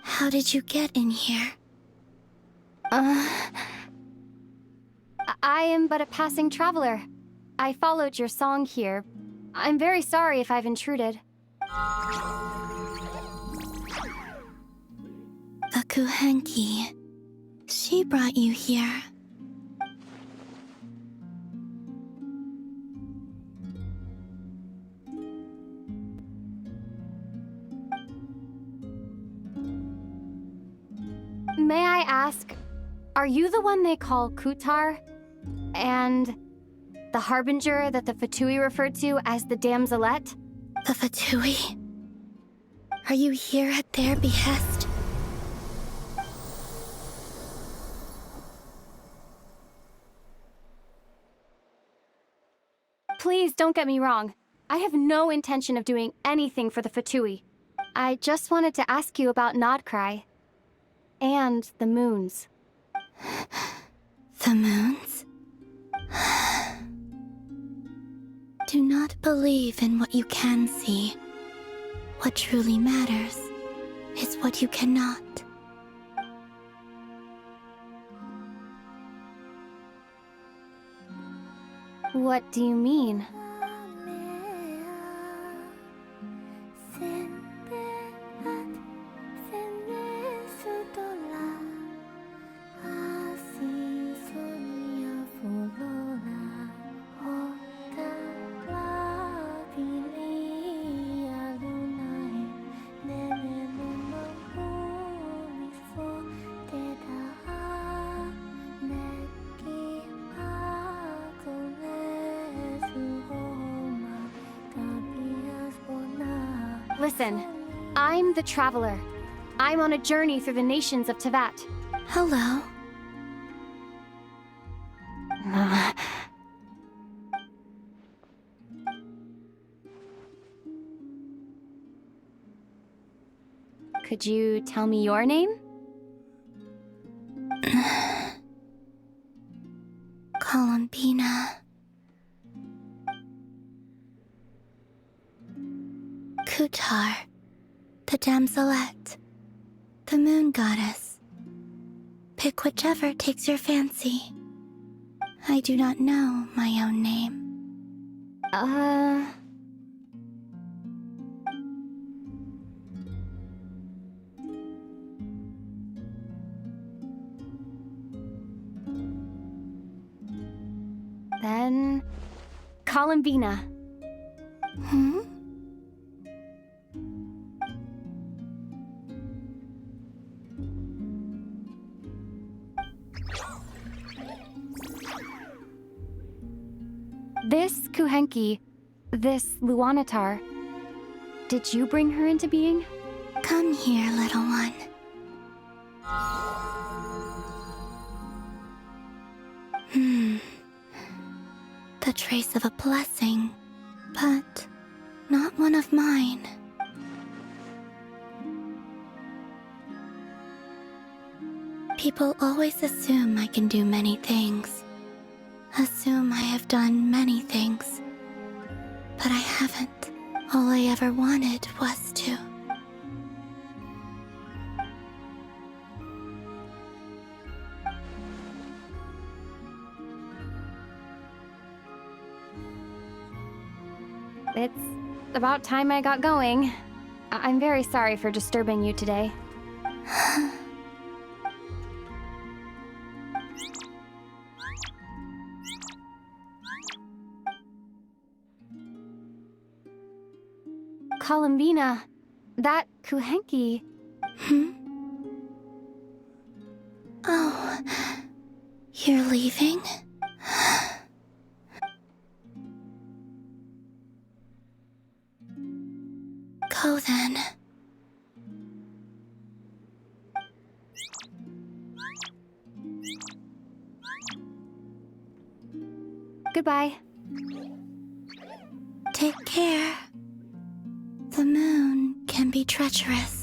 How did you get in here? I am but a passing traveler. I followed your song here. I'm very sorry if I've intruded. The Kuhenki. She brought you here. May I ask, are you the one they call Kutar? And the harbinger that the Fatui referred to as the Damselette? The Fatui? Are you here at their behest? Please don't get me wrong. I have no intention of doing anything for the Fatui. I just wanted to ask you about Nodcry. And the moons. The moons? Do not believe in what you can see. What truly matters is what you cannot. What do you mean? Listen, I'm the Traveler. I'm on a journey through the nations of Tevat. Hello. Could you tell me your name? Columbina. Kutar, the damselette, the moon goddess. Pick whichever takes your fancy. I do not know my own name. Then... Columbina. Hmm? This Kuhenki, this Luanatar, did you bring her into being? Come here, little one. The trace of a blessing, but not one of mine. People always assume I can do many things. Assume I have done many things. But I haven't. All I ever wanted was to. It's about time I got going. I'm very sorry for disturbing you today. Columbina, that Kuhenki... Oh, you're leaving? Go then. Goodbye. Take care. The moon can be treacherous.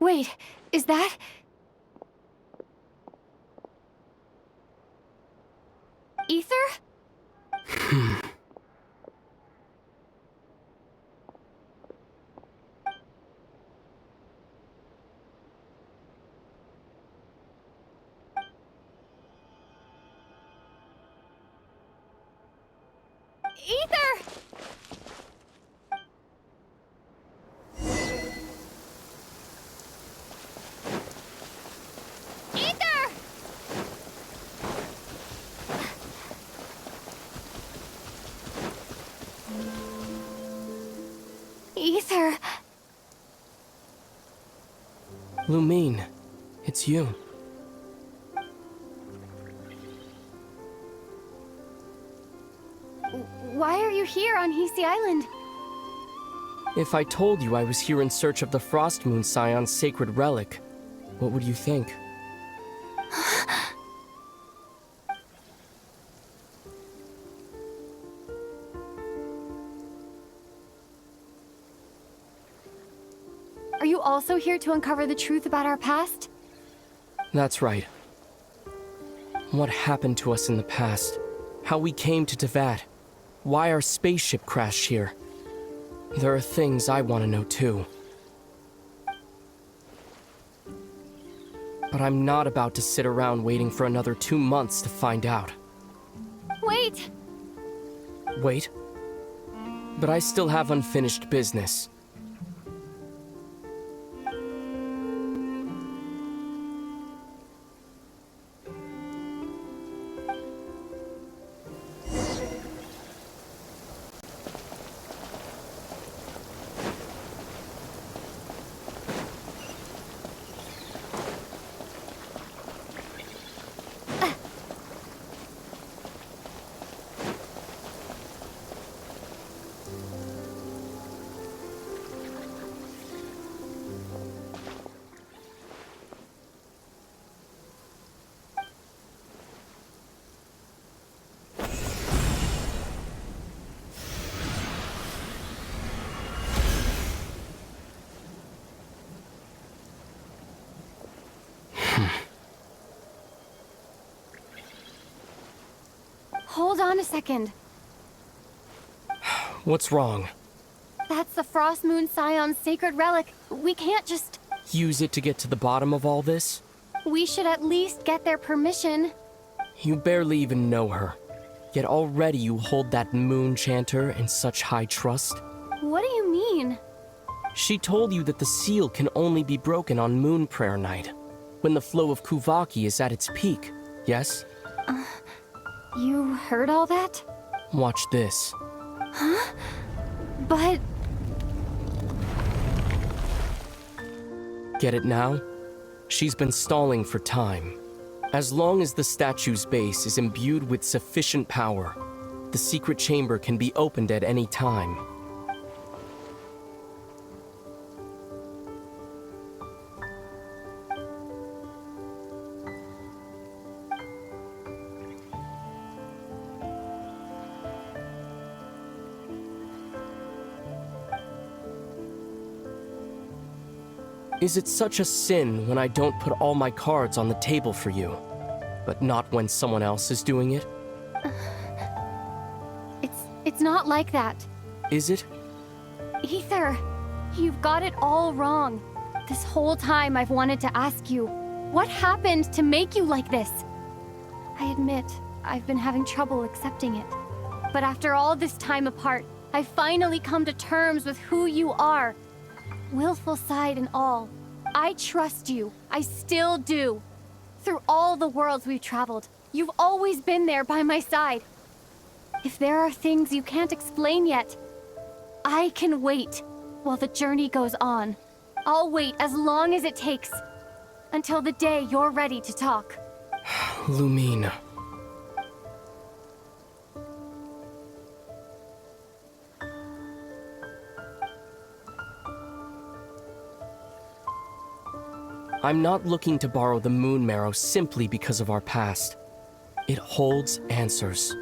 Wait, is that... Ether? Ether! Ether! Ether. Lumine, it's you. Why are you here on Hisi Island? If I told you I was here in search of the Frost Moon Scion's sacred relic, what would you think? Are you also here to uncover the truth about our past? That's right. What happened to us in the past? How we came to Tevat? Why our spaceship crashed here? There are things I want to know too. But I'm not about to sit around waiting for another 2 months to find out. Wait! Wait? But I still have unfinished business. Hold on a second. What's wrong? That's the Frost Moon Scion's sacred relic. We can't just... Use it to get to the bottom of all this? We should at least get their permission. You barely even know her. Yet already you hold that moon chanter in such high trust. What do you mean? She told you that the seal can only be broken on Moon Prayer Night, when the flow of Kuvaki is at its peak, yes? You heard all that? Watch this. Huh? But... Get it now? She's been stalling for time. As long as the statue's base is imbued with sufficient power, the secret chamber can be opened at any time. Is it such a sin when I don't put all my cards on the table for you, but not when someone else is doing it? It's not like that. Is it? Ether, you've got it all wrong. This whole time I've wanted to ask you, what happened to make you like this? I admit, I've been having trouble accepting it. But after all this time apart, I've finally come to terms with who you are. Willful side and all. I trust you. I still do. Through all the worlds we've traveled, you've always been there by my side. If there are things you can't explain yet, I can wait while the journey goes on. I'll wait as long as it takes, until the day you're ready to talk. Lumine. I'm not looking to borrow the Moon Marrow simply because of our past. It holds answers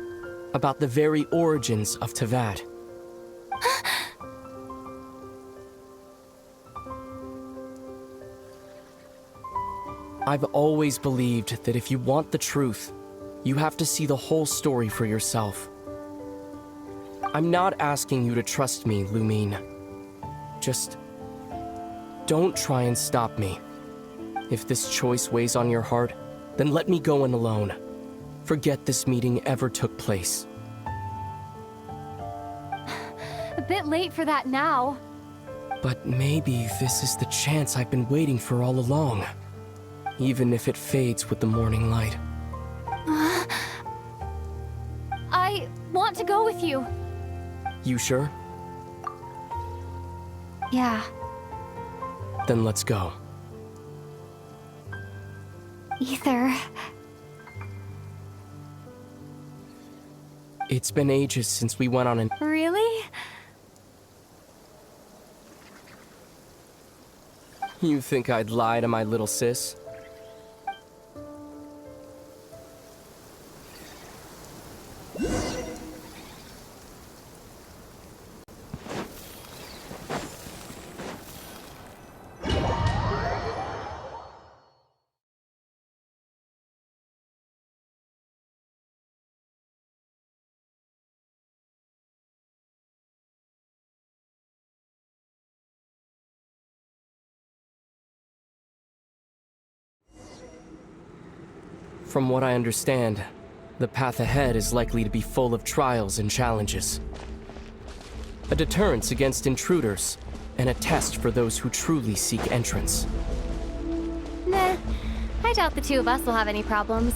about the very origins of Tevat. I've always believed that if you want the truth, you have to see the whole story for yourself. I'm not asking you to trust me, Lumine. Just don't try and stop me. If this choice weighs on your heart, then let me go in alone. Forget this meeting ever took place. bit late for that now. But maybe this is the chance I've been waiting for all along. Even if it fades with the morning light. I want to go with you. You sure? Yeah. Then let's go. Ether. It's been ages since we went on an... Really? You think I'd lie to my little sis? From what I understand, the path ahead is likely to be full of trials and challenges. A deterrence against intruders, and a test for those who truly seek entrance. Nah, I doubt the two of us will have any problems.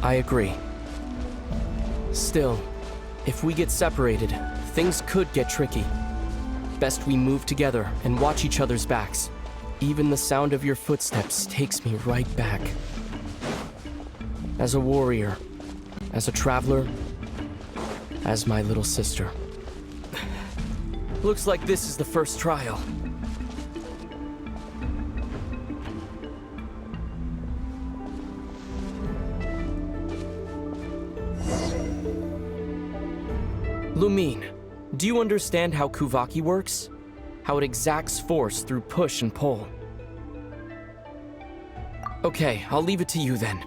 I agree. Still, if we get separated, things could get tricky. Best we move together and watch each other's backs. Even the sound of your footsteps takes me right back. As a warrior, as a traveler, as my little sister. Looks like this is the first trial. Lumine, do you understand how Kuvaki works? How it exacts force through push and pull? Okay, I'll leave it to you then.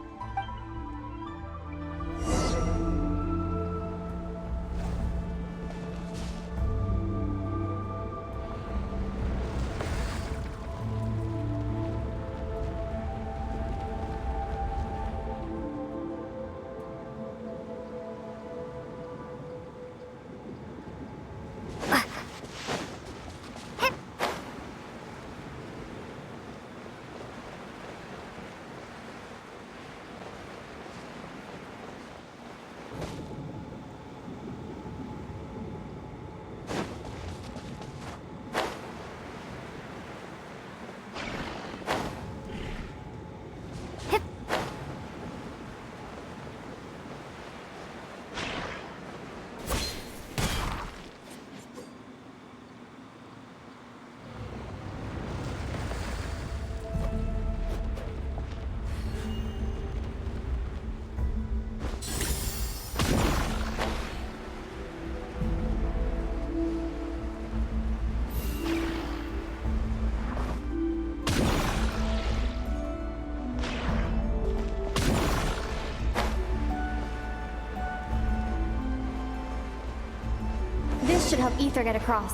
This should help Ether get across.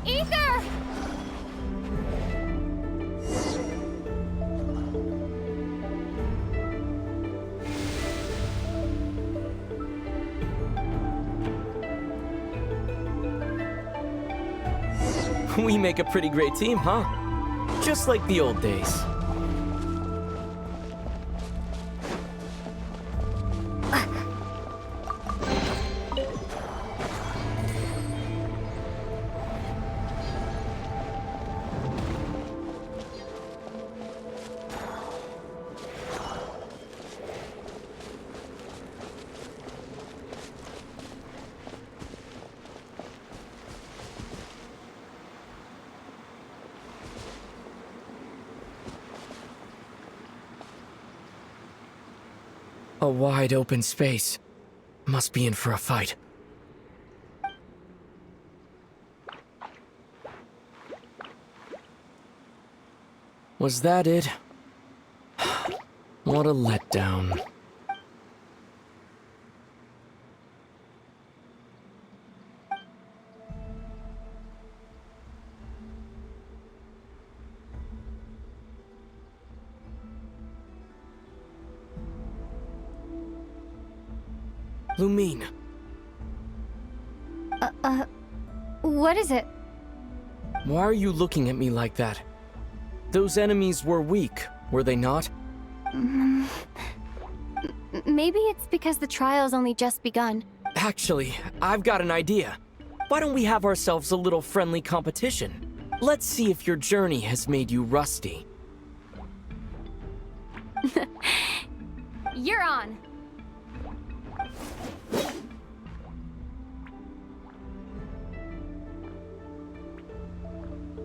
Ether! We make a pretty great team, huh? Just like the old days. A wide open space. Must be in for a fight. Was that it? What a letdown. Lumine, What is it? why are you looking at me like that? Those enemies were weak, were they not? Maybe it's because the trial's only just begun. Actually, I've got an idea. Why don't we have ourselves a little friendly competition? Let's see if your journey has made you rusty. You're on.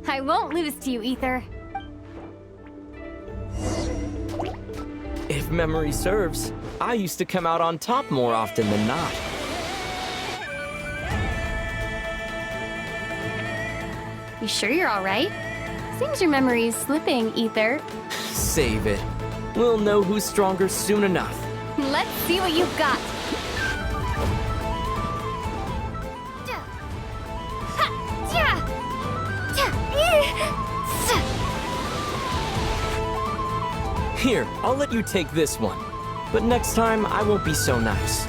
I won't lose to you, Ether. If memory serves, I used to come out on top more often than not. You sure you're all right? Seems your memory's slipping, Ether. Save it. We'll know who's stronger soon enough. Let's see what you've got. Here, I'll let you take this one. But next time, I won't be so nice.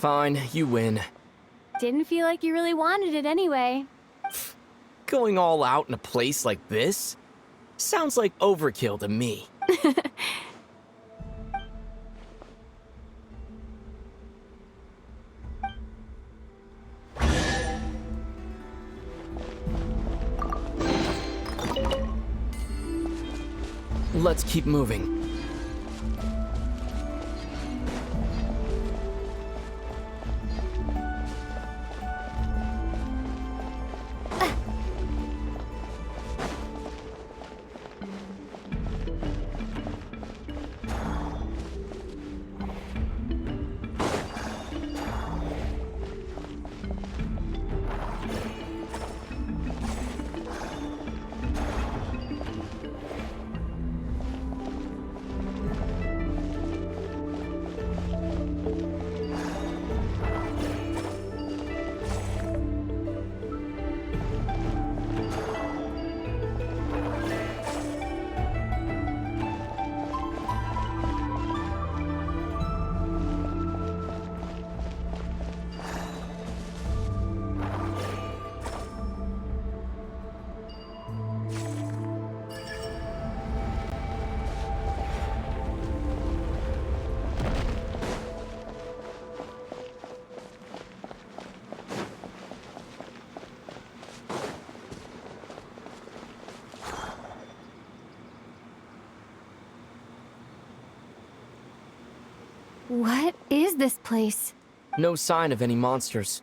Fine, you win. Didn't feel like you really wanted it anyway. Going all out in a place like this? Sounds like overkill to me. Let's keep moving. What is this place? No sign of any monsters.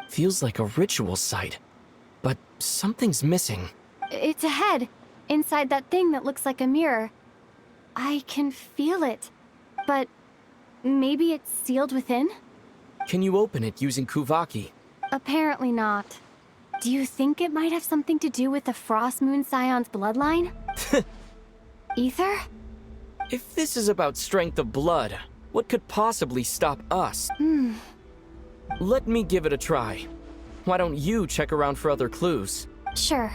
Feels like a ritual site. But something's missing. It's a head, inside that thing that looks like a mirror. I can feel it. But maybe it's sealed within? Can you open it using Kuvaki? Apparently not. Do you think it might have something to do with the Frost Moon Scion's bloodline? Ether? If this is about strength of blood, what could possibly stop us? Let me give it a try. Why don't you check around for other clues? Sure.